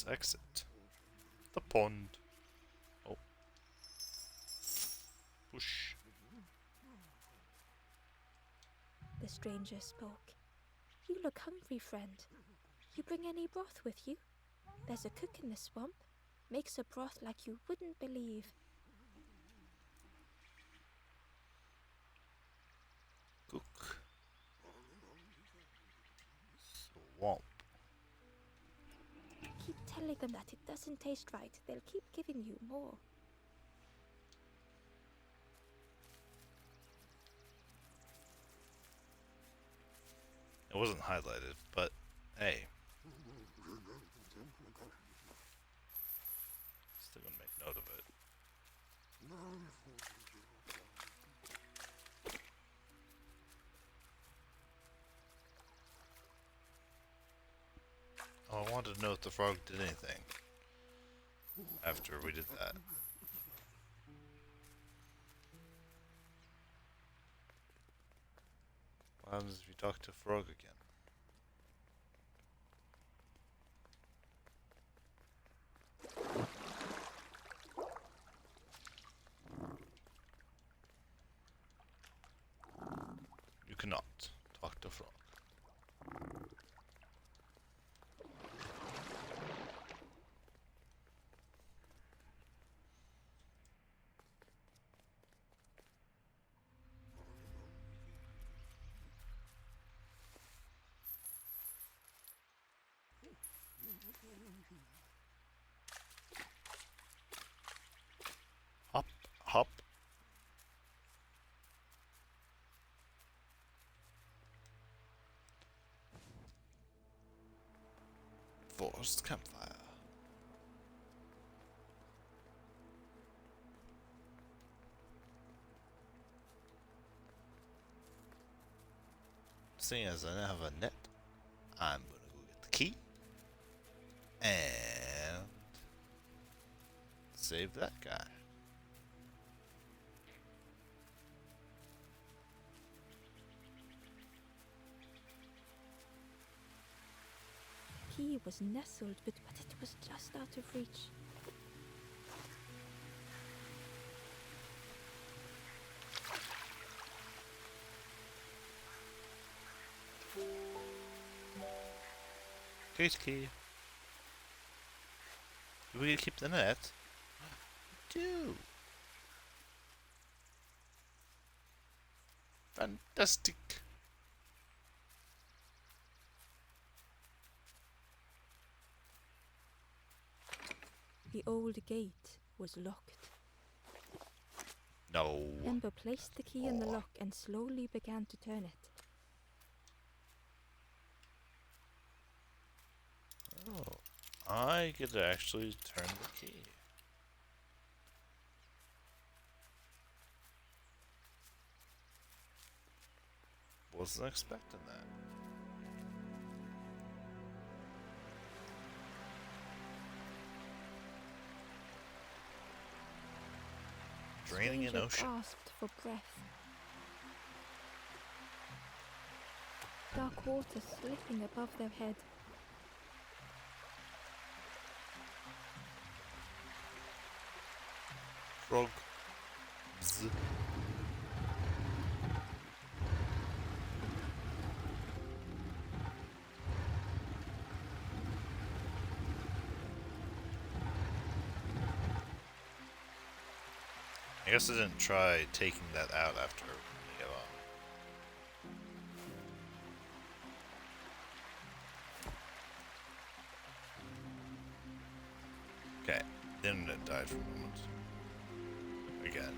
Let's exit. The pond. Oh. Whoosh. The stranger spoke. You look hungry, friend. You bring any broth with you? There's a cook in the swamp. Makes a broth like you wouldn't believe. Cook. Swamp. Keep telling them that it doesn't taste right. They'll keep giving you more. It wasn't highlighted, but hey. Still gonna make note of it. Oh, I wanted to know if the frog did anything after we did that. What happens if you talk to frog again? You cannot talk to frog. Hop, hop. Forest campfire. Seeing as I now have a net, I'm gonna go get the key and save that guy. Key was nestled, but it was just out of reach. Gate key. Do we keep the net? We do. Fantastic. The old gate was locked. No. Ember placed the key in the lock and slowly began to turn it. Oh, I could actually turn the key. Wasn't expecting that. Draining an Stranger ocean. gasped for breath. Dark water slipping above their head. Frog. Bzz. I guess I didn't try taking that out after we get on. Okay, the internet died for a moment. Again.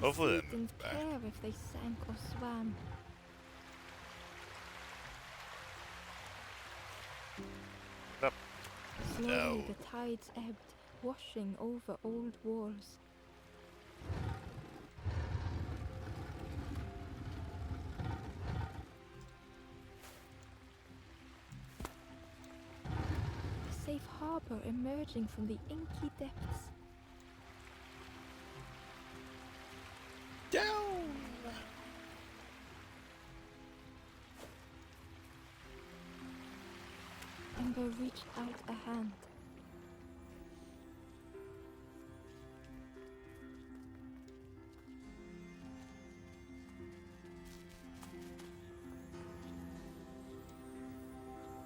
Hopefully They that didn't back. care if they sank or swam. Up. Slowly No. the tides ebbed, washing over old walls. A safe harbor Ember emerging from the inky depths. Down! Ember reached out a hand.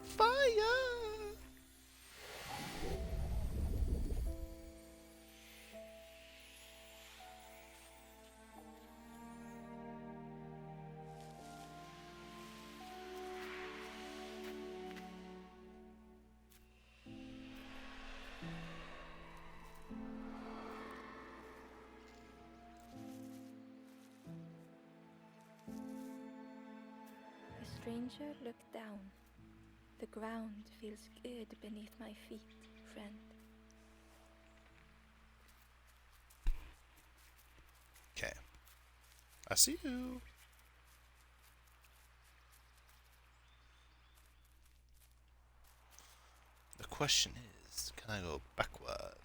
Fire! The stranger looked down. The ground feels good beneath my feet, friend. Okay. I see you. The question is, can I go backwards?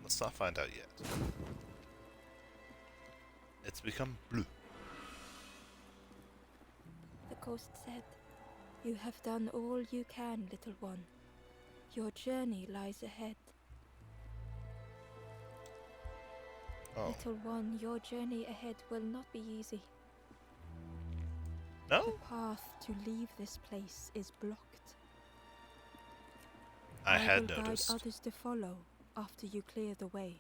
Let's not find out yet. It's become blue. The ghost said, "You have done all you can, little one. Your journey lies ahead." Oh. Little one, your journey ahead will not be easy. No? The path to leave this place is blocked. I had will noticed. guide others to follow after you clear the way.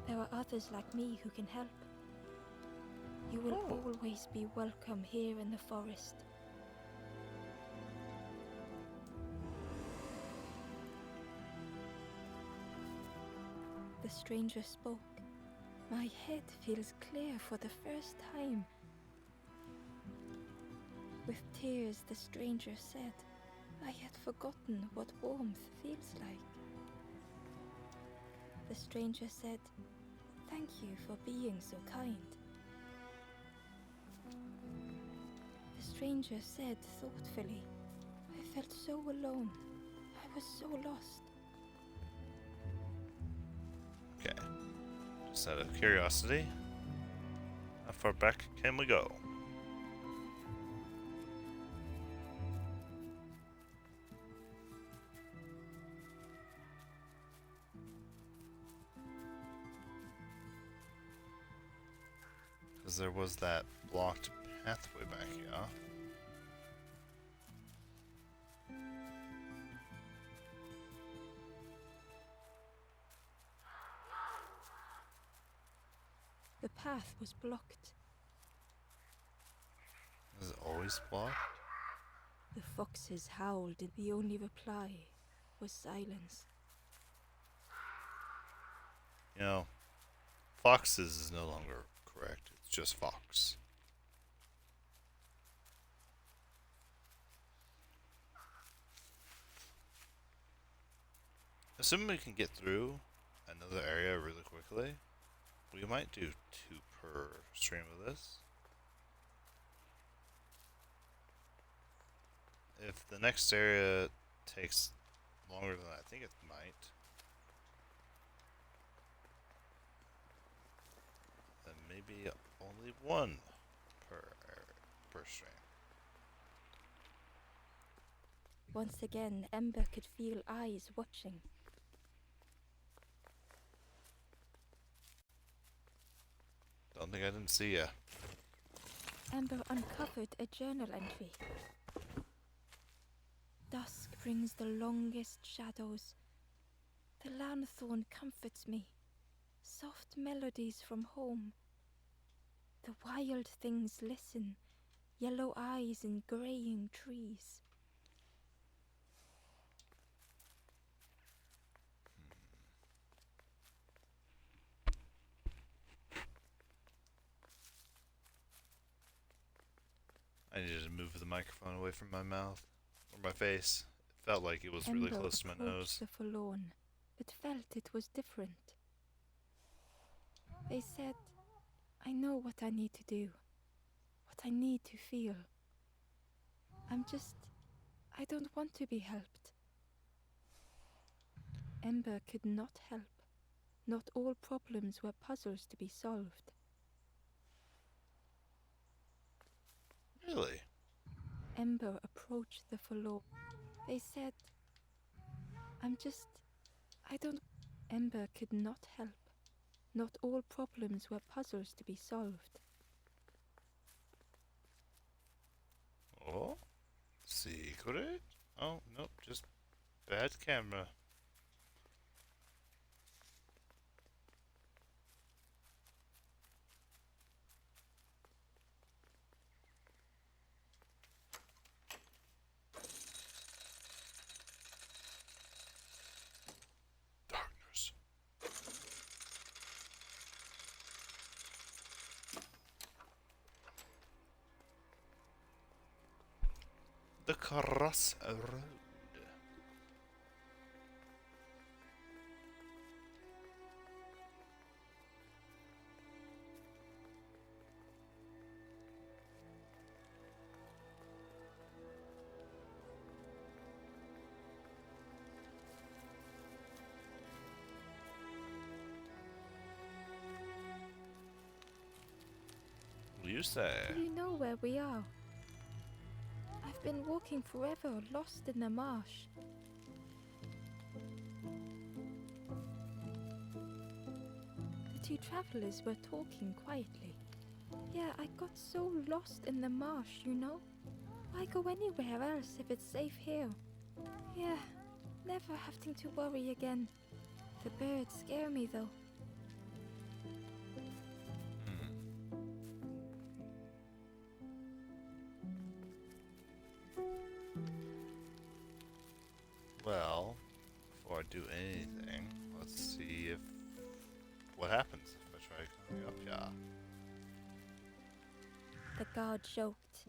There are others like me who can help. You will always be welcome here in the forest. The stranger spoke. My head feels clear for the first time. With tears, the stranger said, "I had forgotten what warmth feels like." The stranger said, "Thank you for being so kind." The stranger said thoughtfully, "I felt so alone. I was so lost." Okay. Just out of curiosity, how far back can we go? Because there was that blocked pathway back here. The path was blocked. Is it always blocked? The foxes howled, and the only reply was silence. You know, foxes is no longer correct. It's just fox. Assuming we can get through another area really quickly, we might do 2 per stream of this. If the next area takes longer than I think it might, then maybe only 1 per stream. Once again, Ember could feel eyes watching. Don't think I didn't see ya. Ember uncovered a journal entry. Dusk brings the longest shadows. The lanthorn comforts me. Soft melodies from home. The wild things listen. Yellow eyes in graying trees. I needed to move the microphone away from my mouth or my face. It felt like it was really Ember close to my nose. approached the forlorn, but felt it was different. They said, I know what I need to do, what I need to feel. I don't want to be helped. Ember could not help. Not all problems were puzzles to be solved. Really? Ember approached the forlorn. They said, I don't. Ember could not help. Not all problems were puzzles to be solved. Oh? Secret? Oh, nope, just bad camera. Darkness. The crossroad. You say? Do you know where we are? I've been walking forever, lost in the marsh. The two travelers were talking quietly. Yeah, I got so lost in the marsh, you know? Why go anywhere else if it's safe here? Yeah, never having to worry again. The birds scare me though. Well, before I do anything, let's see if what happens if I try coming up here. The guard joked.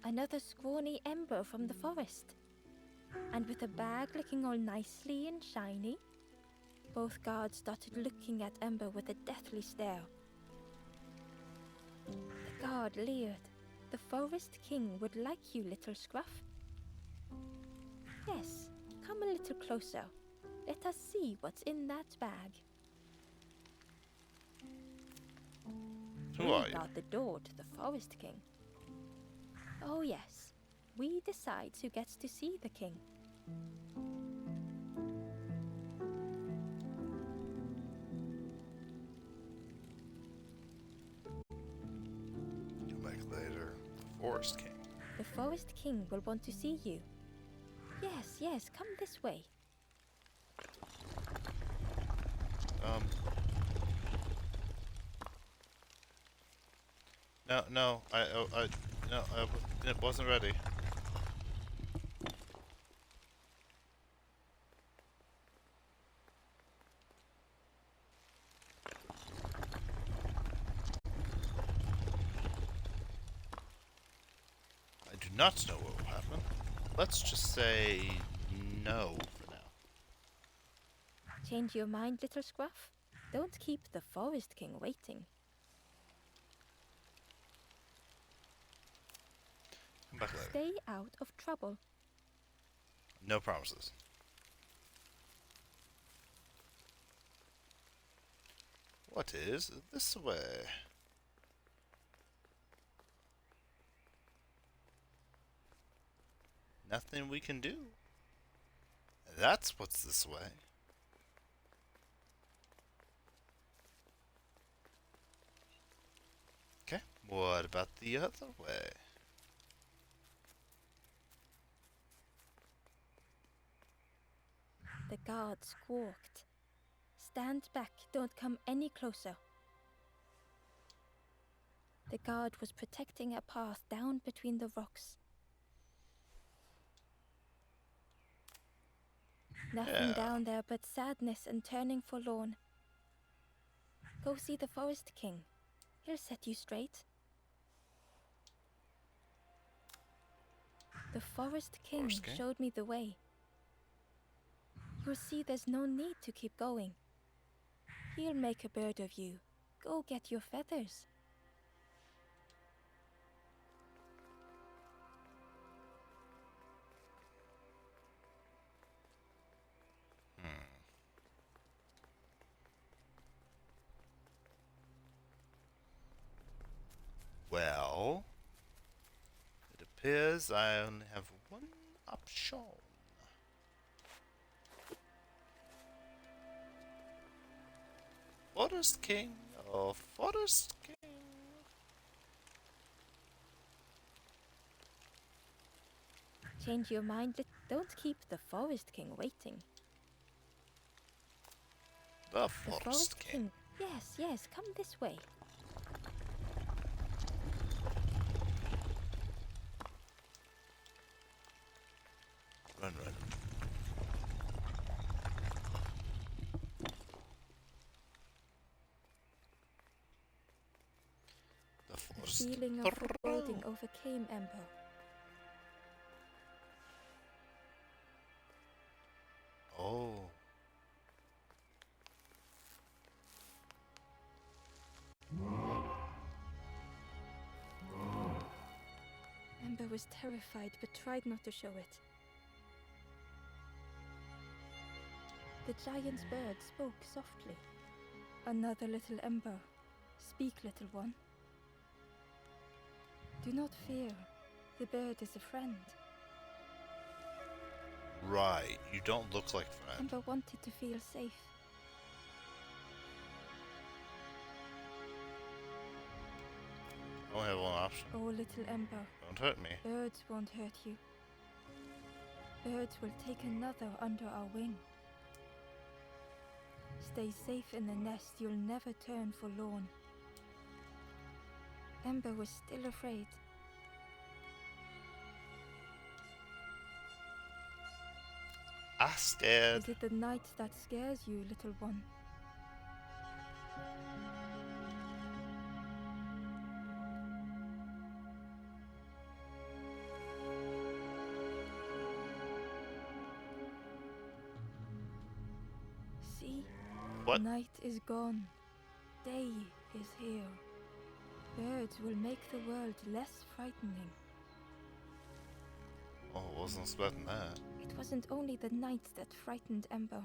Another scrawny ember from the forest. And with a bag looking all nicely and shiny. Both guards started looking at Ember with a deathly stare. The guard leered. The Forest King would like you, little scruff. Yes, come a little closer. Let us see what's in that bag. Who are We you? guard the door to the Forest King. Oh yes, we decide who gets to see the king. Come back later. The Forest King. The Forest King will want to see you. Yes, yes, come this way. No, it wasn't ready. I do not know what will happen. Let's just say no for now. Change your mind, little scruff? Don't keep the Forest King waiting. Come back later. Stay out of trouble. No promises. What is this way? Nothing we can do. That's what's this way. Okay, what about the other way? The guard squawked. Stand back, don't come any closer. The guard was protecting a path down between the rocks. Nothing Yeah. down there but sadness and turning forlorn. Go see the Forest King. He'll set you straight. The Forest King Forest King? showed me the way. You'll see there's no need to keep going. He'll make a bird of you. Go get your feathers. Well, it appears I only have one option. Forest King or Forest King? Change your mind. Don't keep the Forest King waiting. The The Forest Forest King. King. Yes, yes, come this way. Run, run. The The Forest feeling of foreboding overcame Ember. Oh. Ember was terrified but tried not to show it. The giant's bird spoke softly. Another little Ember. Speak, little one. Do not fear. The bird is a friend. Right, you don't look like friend. Ember wanted to feel safe. I only have one option. Oh, little Ember. Don't hurt me. Birds won't hurt you. Birds will take another under our wing. Stay safe in the nest. You'll never turn forlorn. Ember was still afraid. I'm scared. Is it the night that scares you, little one? See? What? Night is gone. Day is here. Birds will make the world less frightening. Oh, wasn't expecting that. It wasn't only the night that frightened Ember.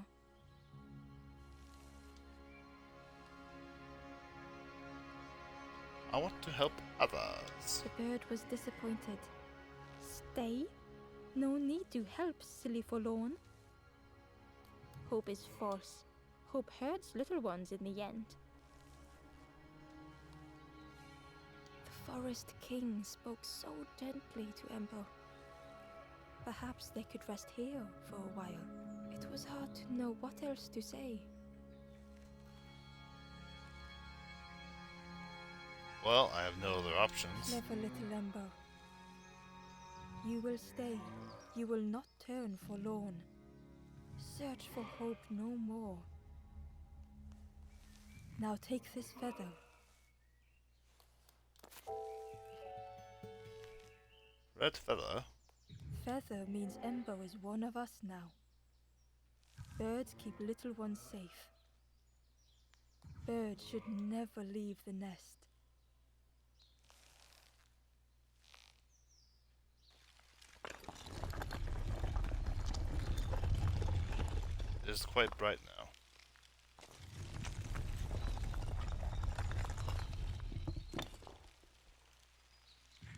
I want to help others. The bird was disappointed. Stay? No need to help, silly forlorn. Hope is false. Hope hurts little ones in the end. The Forest King spoke so gently to Ember. Perhaps they could rest here for a while. It was hard to know what else to say. Well, I have no other options. Clever little Ember. You will stay. You will not turn forlorn. Search for hope no more. Now take this feather. Red feather? Feather means Ember is one of us now. Birds keep little ones safe. Birds should never leave the nest. It is quite bright now.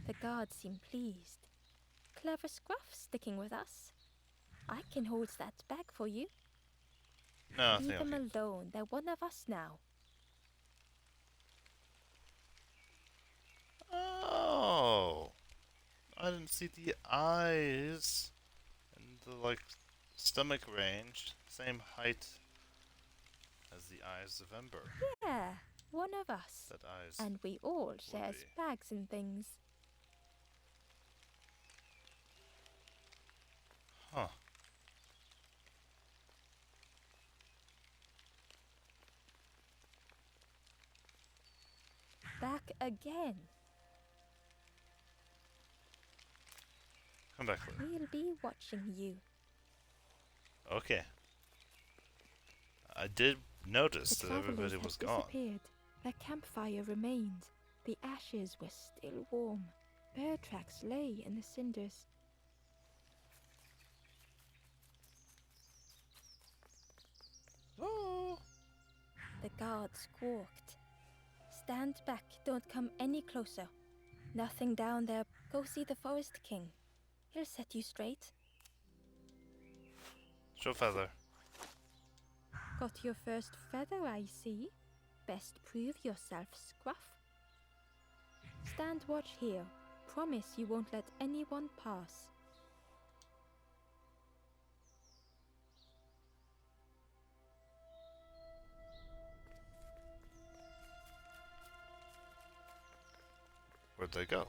The guards seem pleased. Clever Scruff sticking with us. I can hold that bag for you. No, I Leave think them okay. alone. They're one of us now. Oh, I didn't see the eyes and the like stomach range, same height as the eyes of Ember. Yeah, one of us. That eyes. And we all share be. bags and things. Huh. Back again. Come back later. We'll be watching you. Okay. I did notice The that everybody travelers was had gone. disappeared. Their campfire remained. The ashes were still warm. Bear tracks lay in the cinders. Oh. The guard squawked. Stand back, don't come any closer. Nothing down there. Go see the Forest King. He'll set you straight. Show feather. Got your first feather, I see. Best prove yourself, Scruff. Stand watch here. Promise you won't let anyone pass. Where'd they go?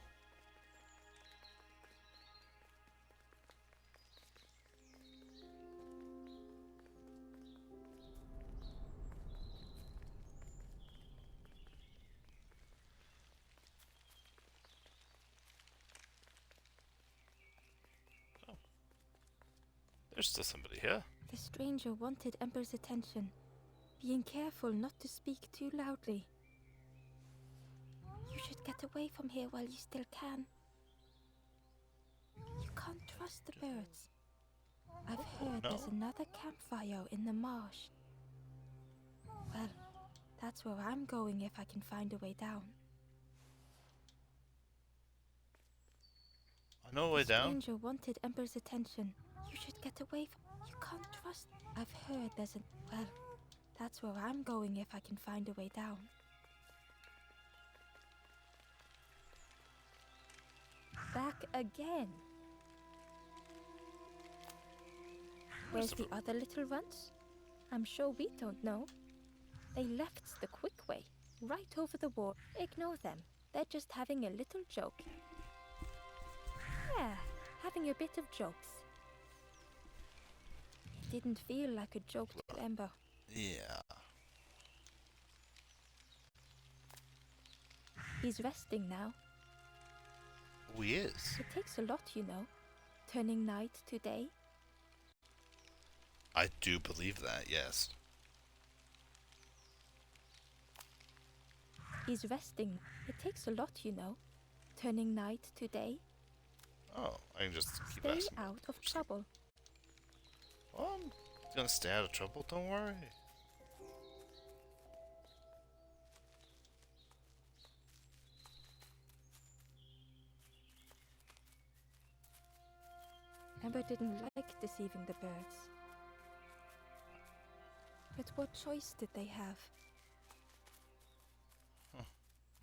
Oh. There's still somebody here. The stranger wanted Ember's attention, being careful not to speak too loudly. You should get away from here while you still can. You can't trust the birds. I've heard No. there's another campfire in the marsh. Well, that's where I'm going if I can find a way down. I know a way The down. stranger wanted Ember's attention. You should get away from... You can't trust... I've heard there's a... Well, that's where I'm going if I can find a way down. Back again. Where's the other little ones? I'm sure we don't know. They left the quick way, right over the wall. Ignore them. They're just having a little joke. Yeah, having a bit of jokes. It didn't feel like a joke to Ember. Yeah. He's resting now. Oh, he is. It takes a lot, you know. Turning night to day. I do believe that, yes. He's resting. It takes a lot, you know. Turning night to day. Oh, I can just keep Stay asking. out of trouble. Well, I'm gonna stay out of trouble, don't worry. Ember didn't like deceiving the birds. But what choice did they have? Huh.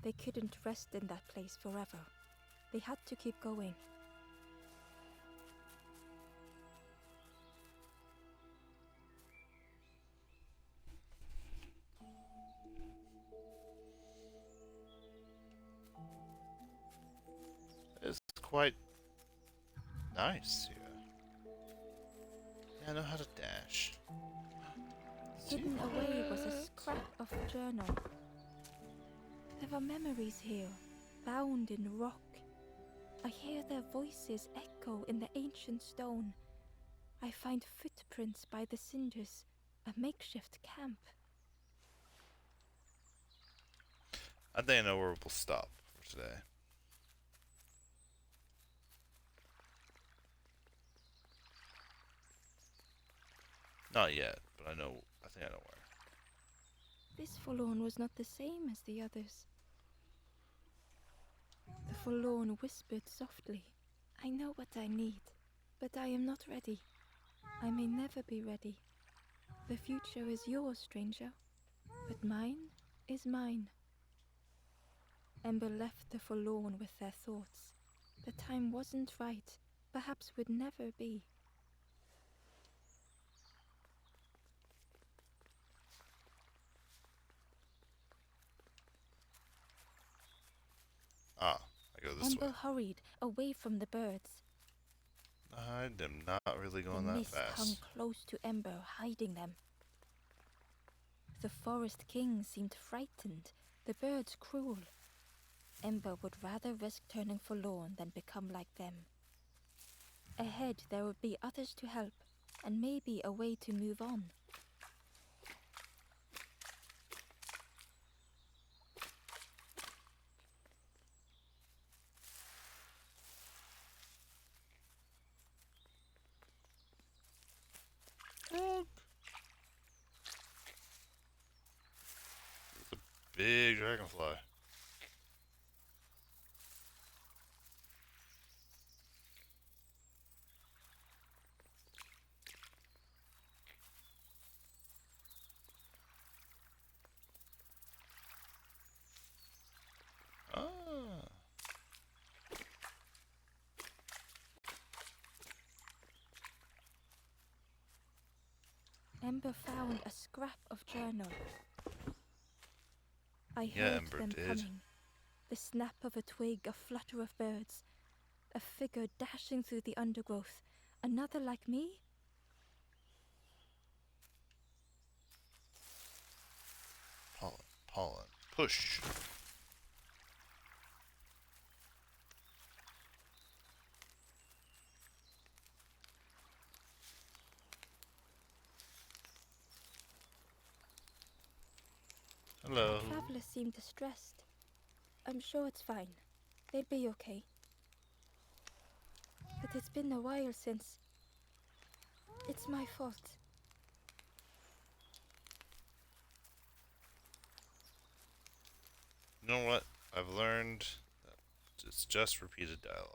They couldn't rest in that place forever. They had to keep going. It's quite nice here. Yeah, I know how to dash. Hidden away was a scrap of journal. There are memories here, bound in rock. I hear their voices echo in the ancient stone. I find footprints by the cinders, a makeshift camp. I think I know where we'll stop for today. Not yet, but I think I know where. This forlorn was not the same as the others. The forlorn whispered softly, I know what I need, but I am not ready. I may never be ready. The future is yours, stranger, but mine is mine. Ember left the forlorn with their thoughts. The time wasn't right, perhaps would never be. Ah, I go this Ember way. hurried away from the birds. I am not really going The that mist hung fast. close to Ember, hiding them. The Forest King seemed frightened, the birds cruel. Ember would rather risk turning forlorn than become like them. Ahead there would be others to help, and maybe a way to move on. Look. It's a big dragonfly. Ah. Ember found a scrap of journal. I Yeah, heard Ember them did. coming. The snap of a twig, a flutter of birds, a figure dashing through the undergrowth. Another like me? Pollen. Pollen. Push. Hello. The traveler seemed distressed. I'm sure it's fine. They'll be okay. But it's been a while since... It's my fault. You know what? I've learned that it's just repeated dialogue.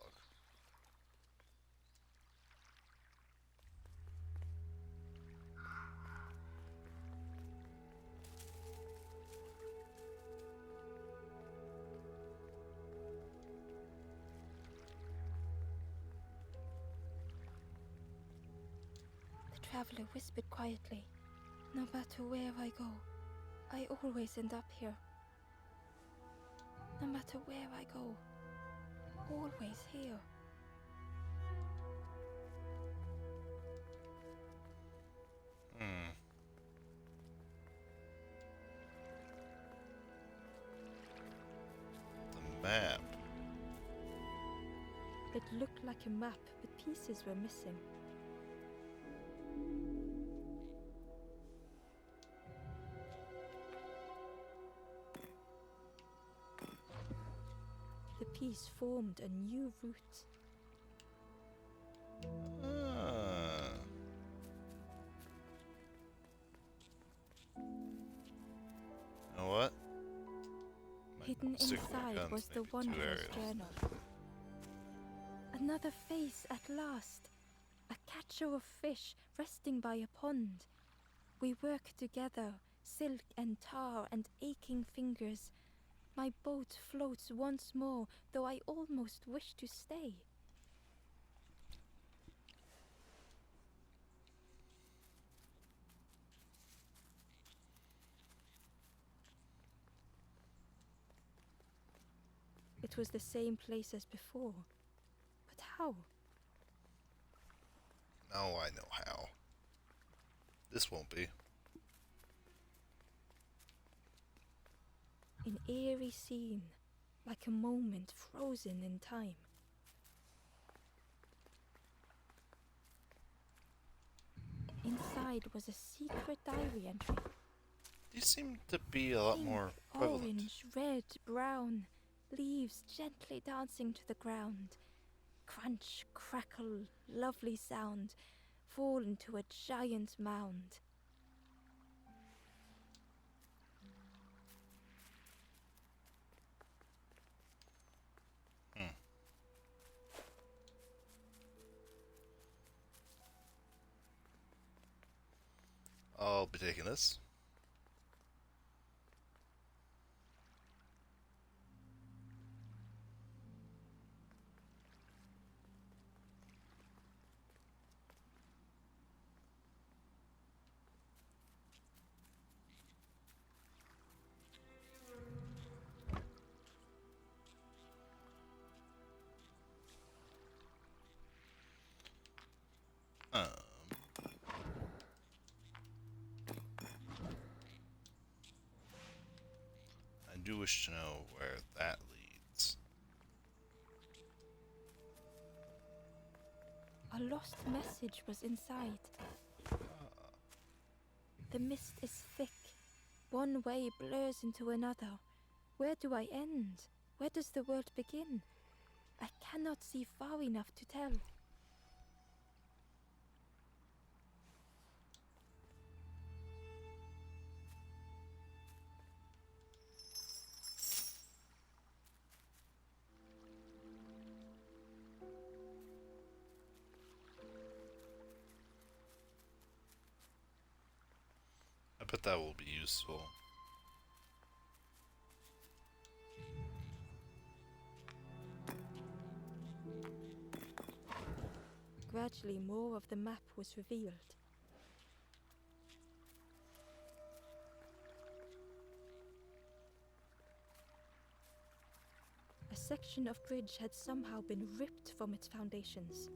The traveler whispered quietly. No matter where I go, I always end up here. No matter where I go, always here. Hmm. The map. It looked like a map, but pieces were missing. The piece formed a new route. Ah. You know what? Hidden Stick with my inside guns, was the maybe two Wanderer's areas. journal. Another face at last. A catcher of fish resting by a pond. We work together, silk and tar and aching fingers. My boat floats once more, though I almost wish to stay. It was the same place as before. But how? Now I know how. This won't be. An eerie scene, like a moment frozen in time. Inside was a secret diary entry. These seem to be a lot Pink, more prevalent. orange, red, brown, leaves gently dancing to the ground. Crunch, crackle, lovely sound, fall into a giant mound. Hmm. I'll be taking this. Um, I do wish to know where that leads. A lost message was inside. The mist is thick. One way blurs into another. Where do I end? Where does the world begin? I cannot see far enough to tell. I bet that will be useful. Gradually, more of the map was revealed. A section of bridge had somehow been ripped from its foundations.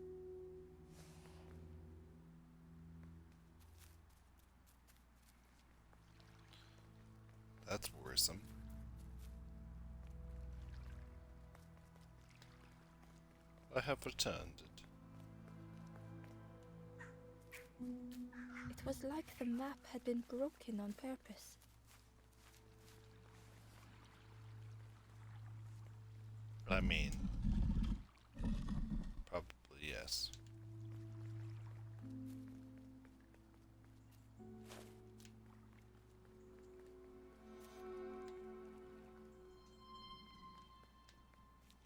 That's worrisome. I have returned it. It was like the map had been broken on purpose. I mean, probably yes.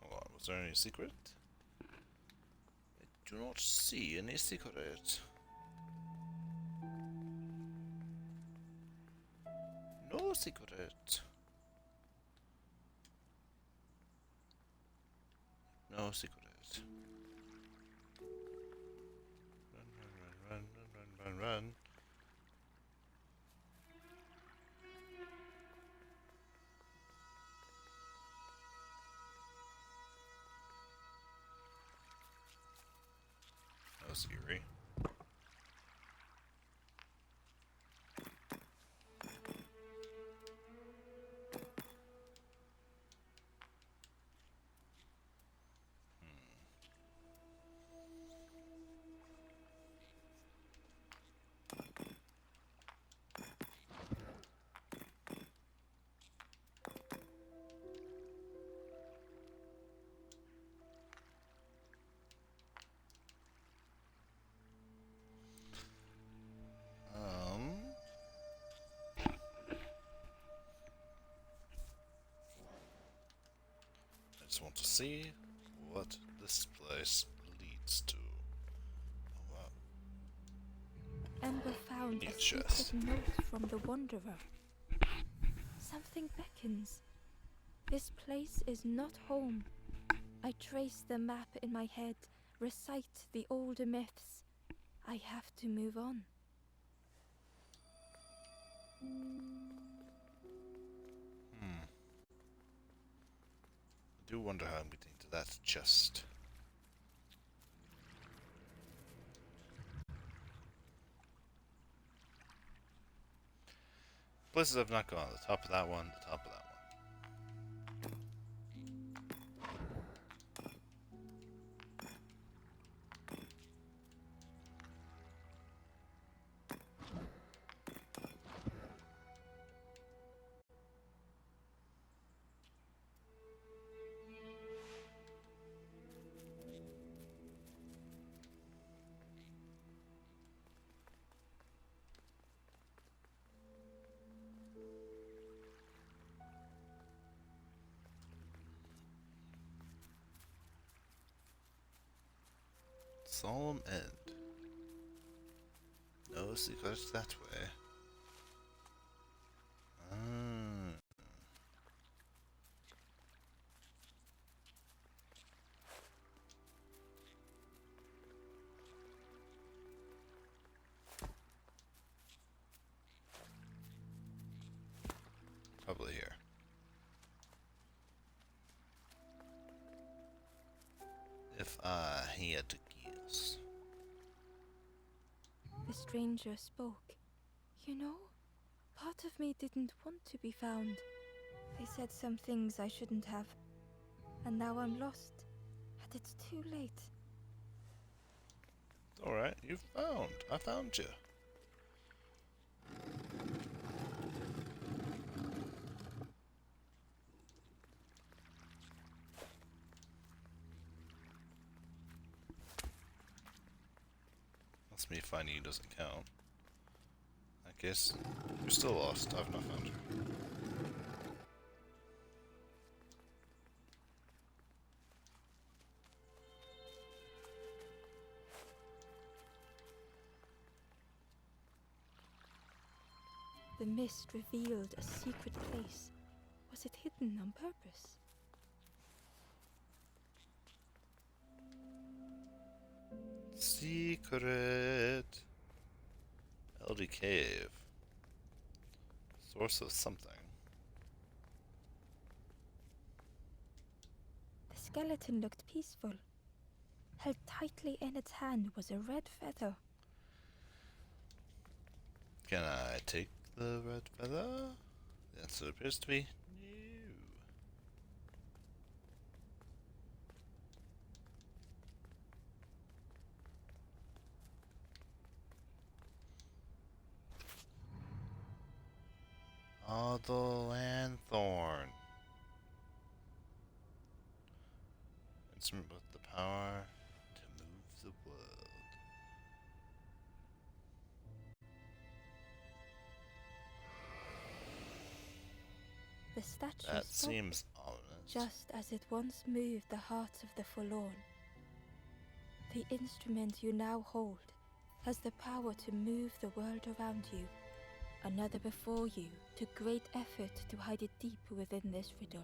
Hold on, was there any secret? I do not see any secret. No secret. No secret. Run, run, run, run, run, run, run. No scary. I just want to see what this place leads to. Oh, wow. Ember found a Yes. secret note from the Wanderer. Something beckons. This place is not home. I trace the map in my head, recite the older myths. I have to move on. I do wonder how I'm getting to that chest. Places I've not gone. The top of that one, the top of that one. Solemn end. No secrets that way. Probably here. If I had to guess. The stranger spoke. You know, part of me didn't want to be found. They said some things I shouldn't have. And now I'm lost. And it's too late. Alright, I found you. That's me finding you doesn't count. I guess you're still lost. I've not found you. The mist revealed a secret place. Was it hidden on purpose? Secret. LD Cave. Source of something. The skeleton looked peaceful. Held tightly in its hand was a red feather. Can I take the red feather? The answer appears to be no. Oh, the lanthorn. Instrument with the power to move the world. The statue That spoke, seems ominous. just as it once moved the hearts of the forlorn. The instrument you now hold has the power to move the world around you. Another before you took great effort to hide it deep within this riddle.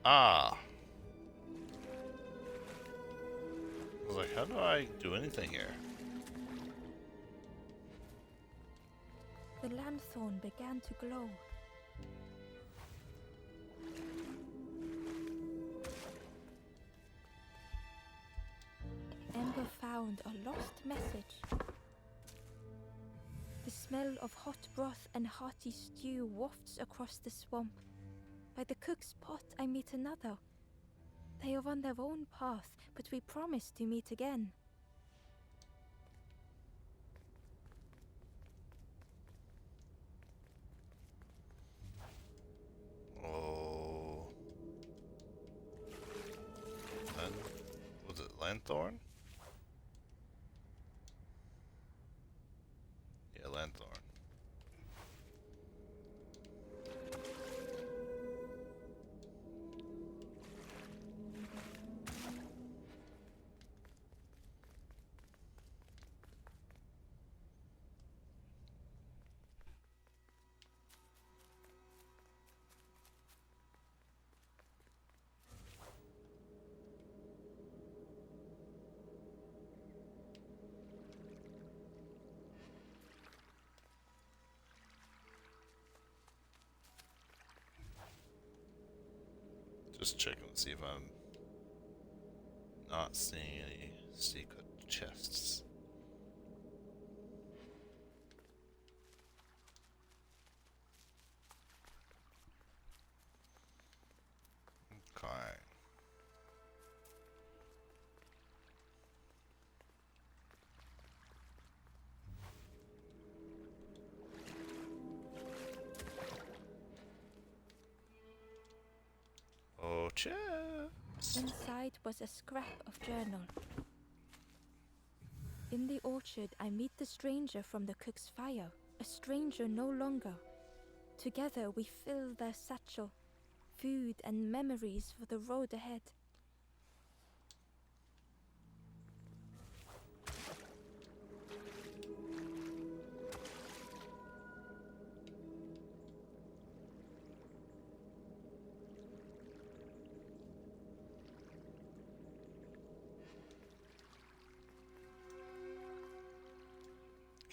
Ah! I was like, how do I do anything here? The lanthorn began to glow. Ember found a lost message. The smell of hot broth and hearty stew wafts across the swamp. By the cook's pot I meet another. They are on their own path, but we promise to meet again. Oh. Was it Lanthorn? Yeah, Lanthorn. Just checking to see if I'm not seeing any secret chests. Okay. Oh, chest. Inside was a scrap of journal. In the orchard, I meet the stranger from the cook's fire. A stranger no longer. Together we fill their satchel. Food and memories for the road ahead.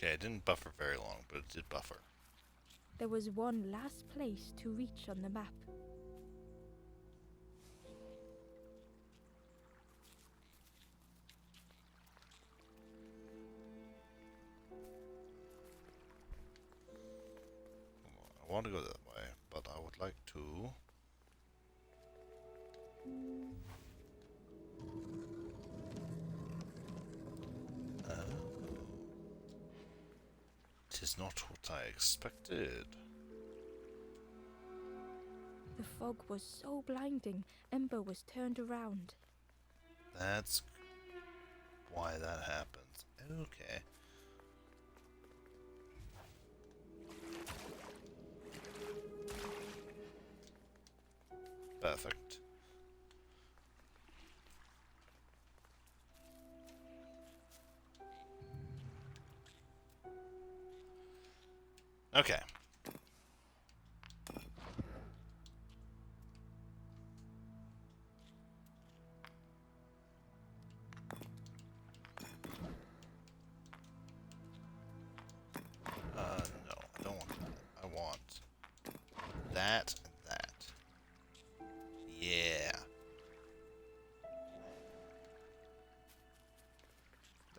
Okay, it didn't buffer very long, but it did buffer. There was one last place to reach on the map. I want to go that way, but I would like to... Tis not what I expected. The fog was so blinding, Ember was turned around. That's why that happens. Okay. Perfect. Okay. No, I don't want that. I want that and that. Yeah.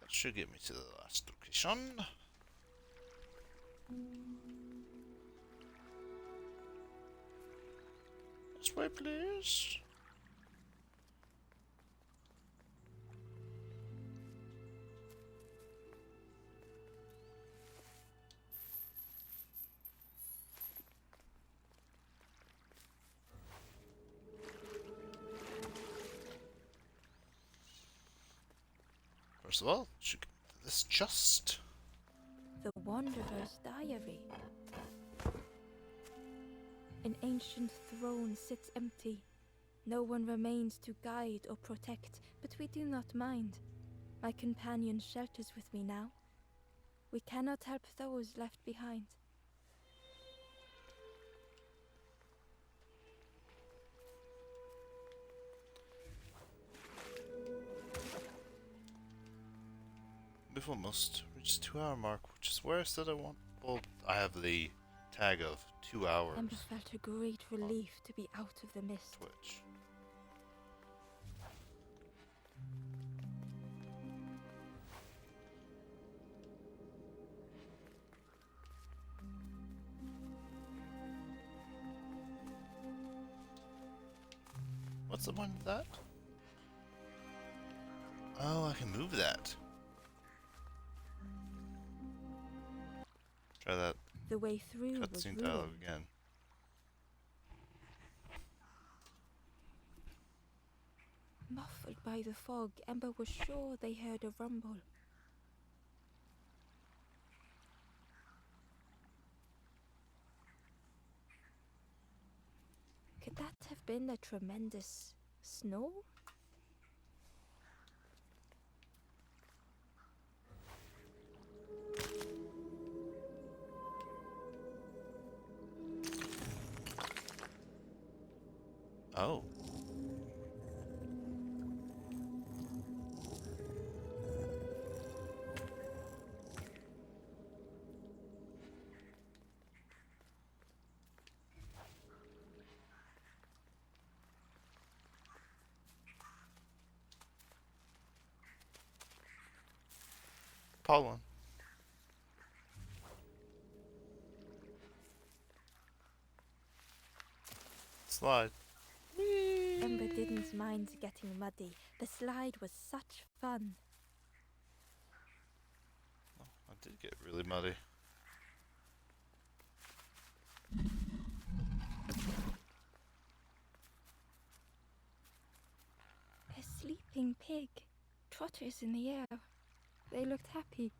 That should get me to the last location. This way, please. First of all, should get this chest. The Wanderer's Diary. An ancient throne sits empty. No one remains to guide or protect, but we do not mind. My companion shelters with me now. We cannot help those left behind. We've almost reached the 2-hour mark, which is where I said I want. Well, I have the tag of 2 hours. Ember felt a great relief to be out of the mist. Twitch. What's the point of that? Oh, I can move that. Try that The way through was cutscene ruined. dialogue again. Muffled by the fog, Ember was sure they heard a rumble. Could that have been a tremendous snow? Oh. Pollen. Slide. Ember didn't mind getting muddy. The slide was such fun. Oh, I did get really muddy. A sleeping pig. Trotters in the air. They looked happy.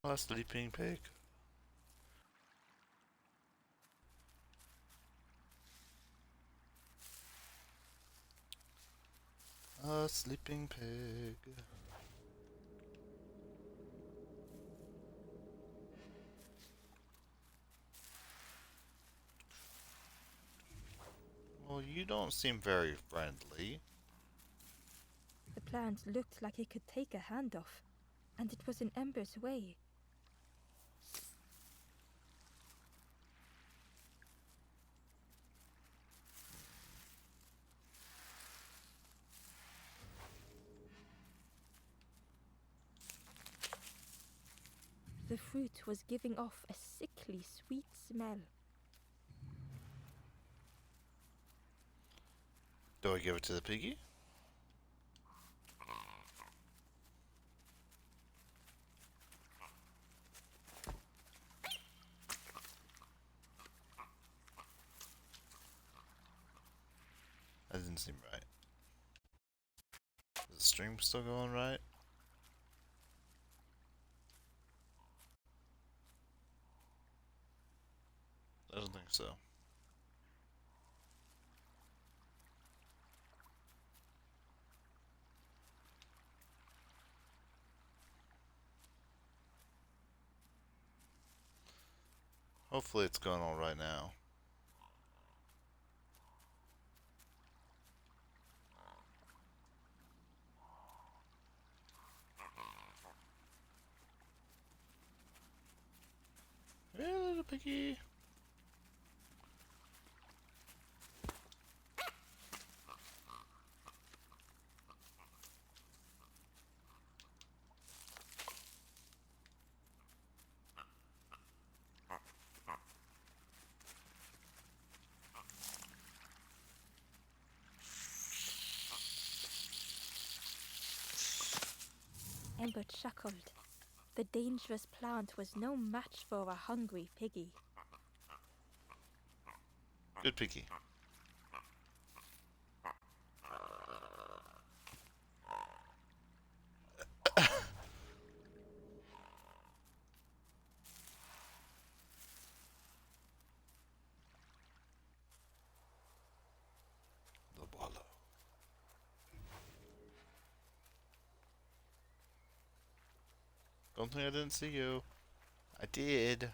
Oh, a sleeping pig. A sleeping pig. Well, you don't seem very friendly. The plant looked like it could take a hand off, and it was in Ember's way. The fruit was giving off a sickly sweet smell. Do I give it to the piggy? That didn't seem right. Is the stream still going right? I don't think so. Hopefully it's going all right now. Hey, little piggy. Ember chuckled. The dangerous plant was no match for a hungry piggy. Good piggy. The wallow. Don't think I didn't see you. I did.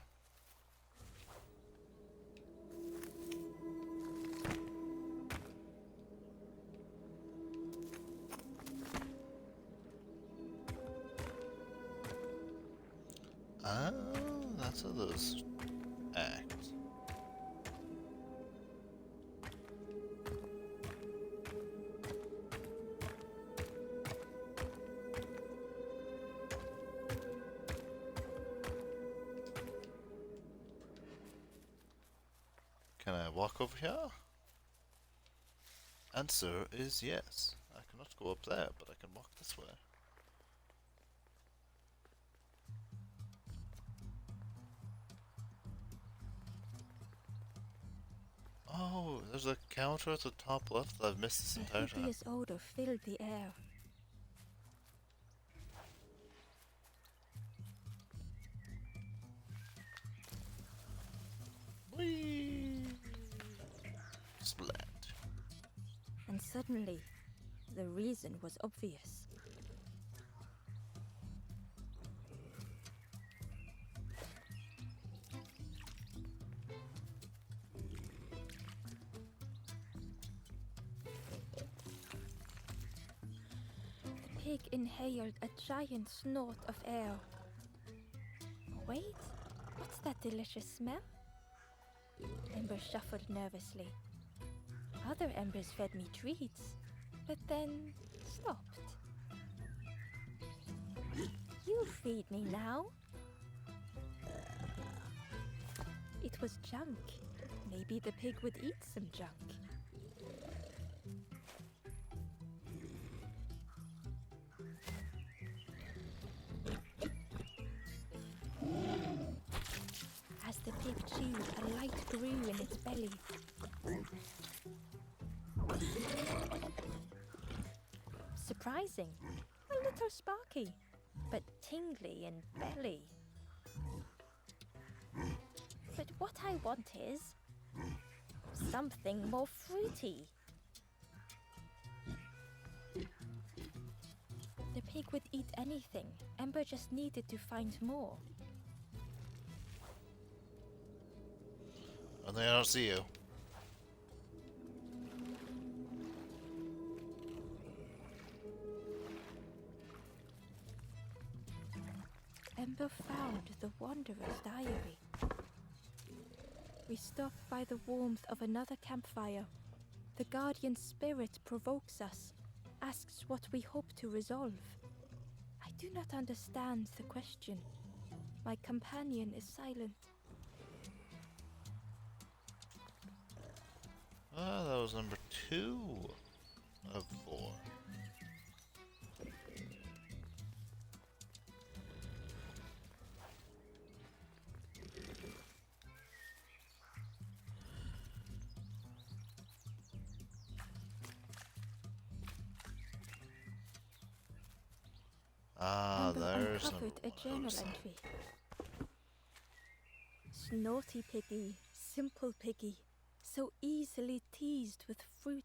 Oh, that's how those act. Can I walk over here? Answer is yes. I cannot go up there, but I can walk this way. Oh, there's a counter at the top left that I've missed this A entire time. hideous odor filled the air. Whee! Splat. And suddenly, the reason was obvious. The pig inhaled a giant snort of air. Wait, what's that delicious smell? Ember shuffled nervously. Other embers fed me treats, but then stopped. You feed me now. It was junk. Maybe the pig would eat some junk. As the pig chewed, a light grew in its belly. Surprising, a little sparky, but tingly in belly. But what I want is something more fruity. The pig would eat anything. Ember just needed to find more. I think I don't see you. the Wanderer's diary. We stop by the warmth of another campfire. The guardian spirit provokes us, asks what we hope to resolve. I do not understand the question. My companion is silent. Ah, that was number 2 of 4. Ah, Amber there's uncovered a journal those. entry. Snotty piggy, simple piggy, so easily teased with fruit.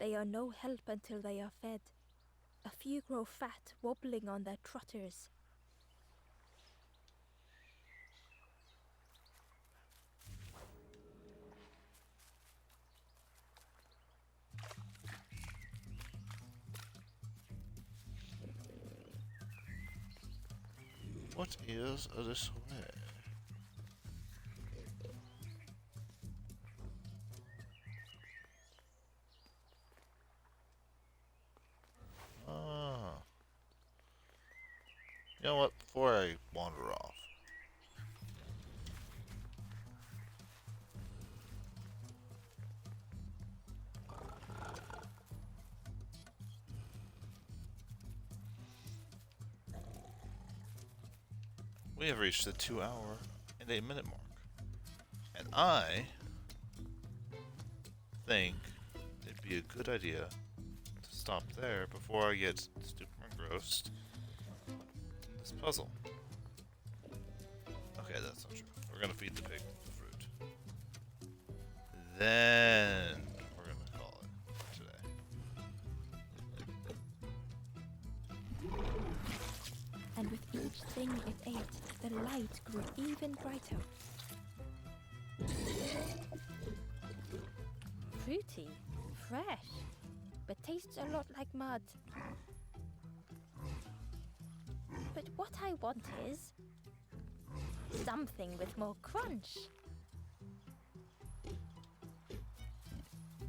They are no help until they are fed. A few grow fat, wobbling on their trotters. What is this way? Ah. You know what? Before I wander off. We have reached the 2-hour and 8-minute mark. And I think it'd be a good idea to stop there before I get super engrossed in this puzzle. Okay, that's not true. We're gonna feed the pig the fruit. Then we're gonna call it today. And with each thing it ate, the light grew even brighter. Fruity, fresh, but tastes a lot like mud. But what I want is something with more crunch.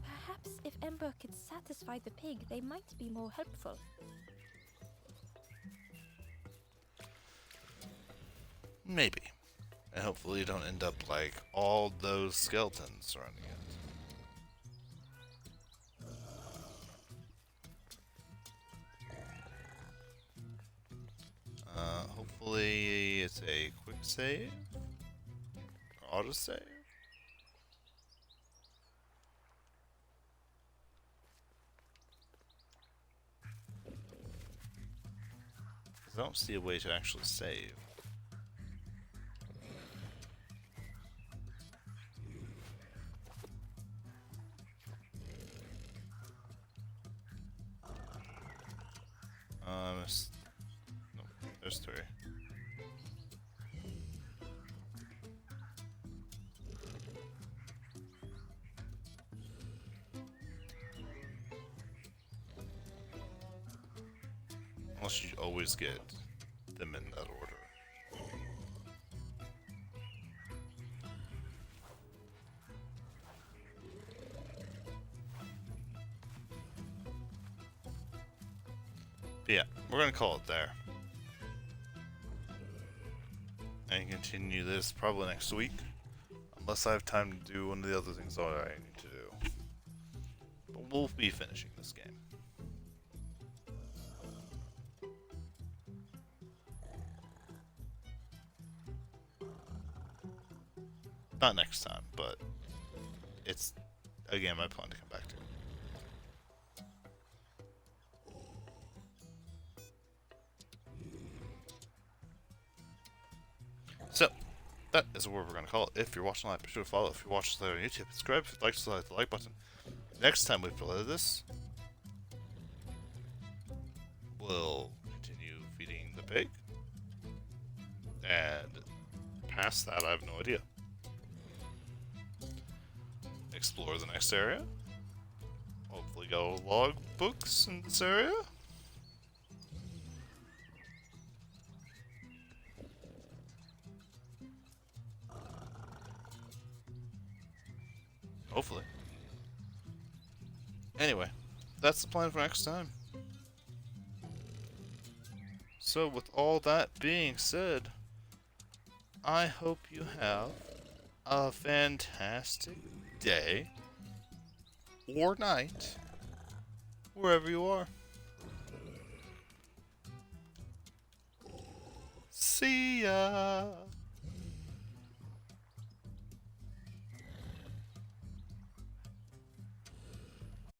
Perhaps if Ember could satisfy the pig, they might be more helpful. Maybe. And hopefully you don't end up like all those skeletons surrounding it. Hopefully it's a quick save or auto save. I don't see a way to actually save. No, there's 3. Unless you always get them in that order. But yeah, we're gonna call it there. And continue this probably next week. Unless I have time to do one of the other things that I need to do. But we'll be finishing this game. Not next time, but it's a game I plan to come back to. So, that is what we're going to call it. If you're watching live, be sure to follow. If you're watching this on YouTube, subscribe. If you'd like to select the like button. Next time we play this, we'll continue feeding the pig. And past that, I have no idea. Explore the next area. Hopefully go log books in this area. Hopefully. Anyway, that's the plan for next time. So with all that being said, I hope you have a fantastic day or night, wherever you are. See ya!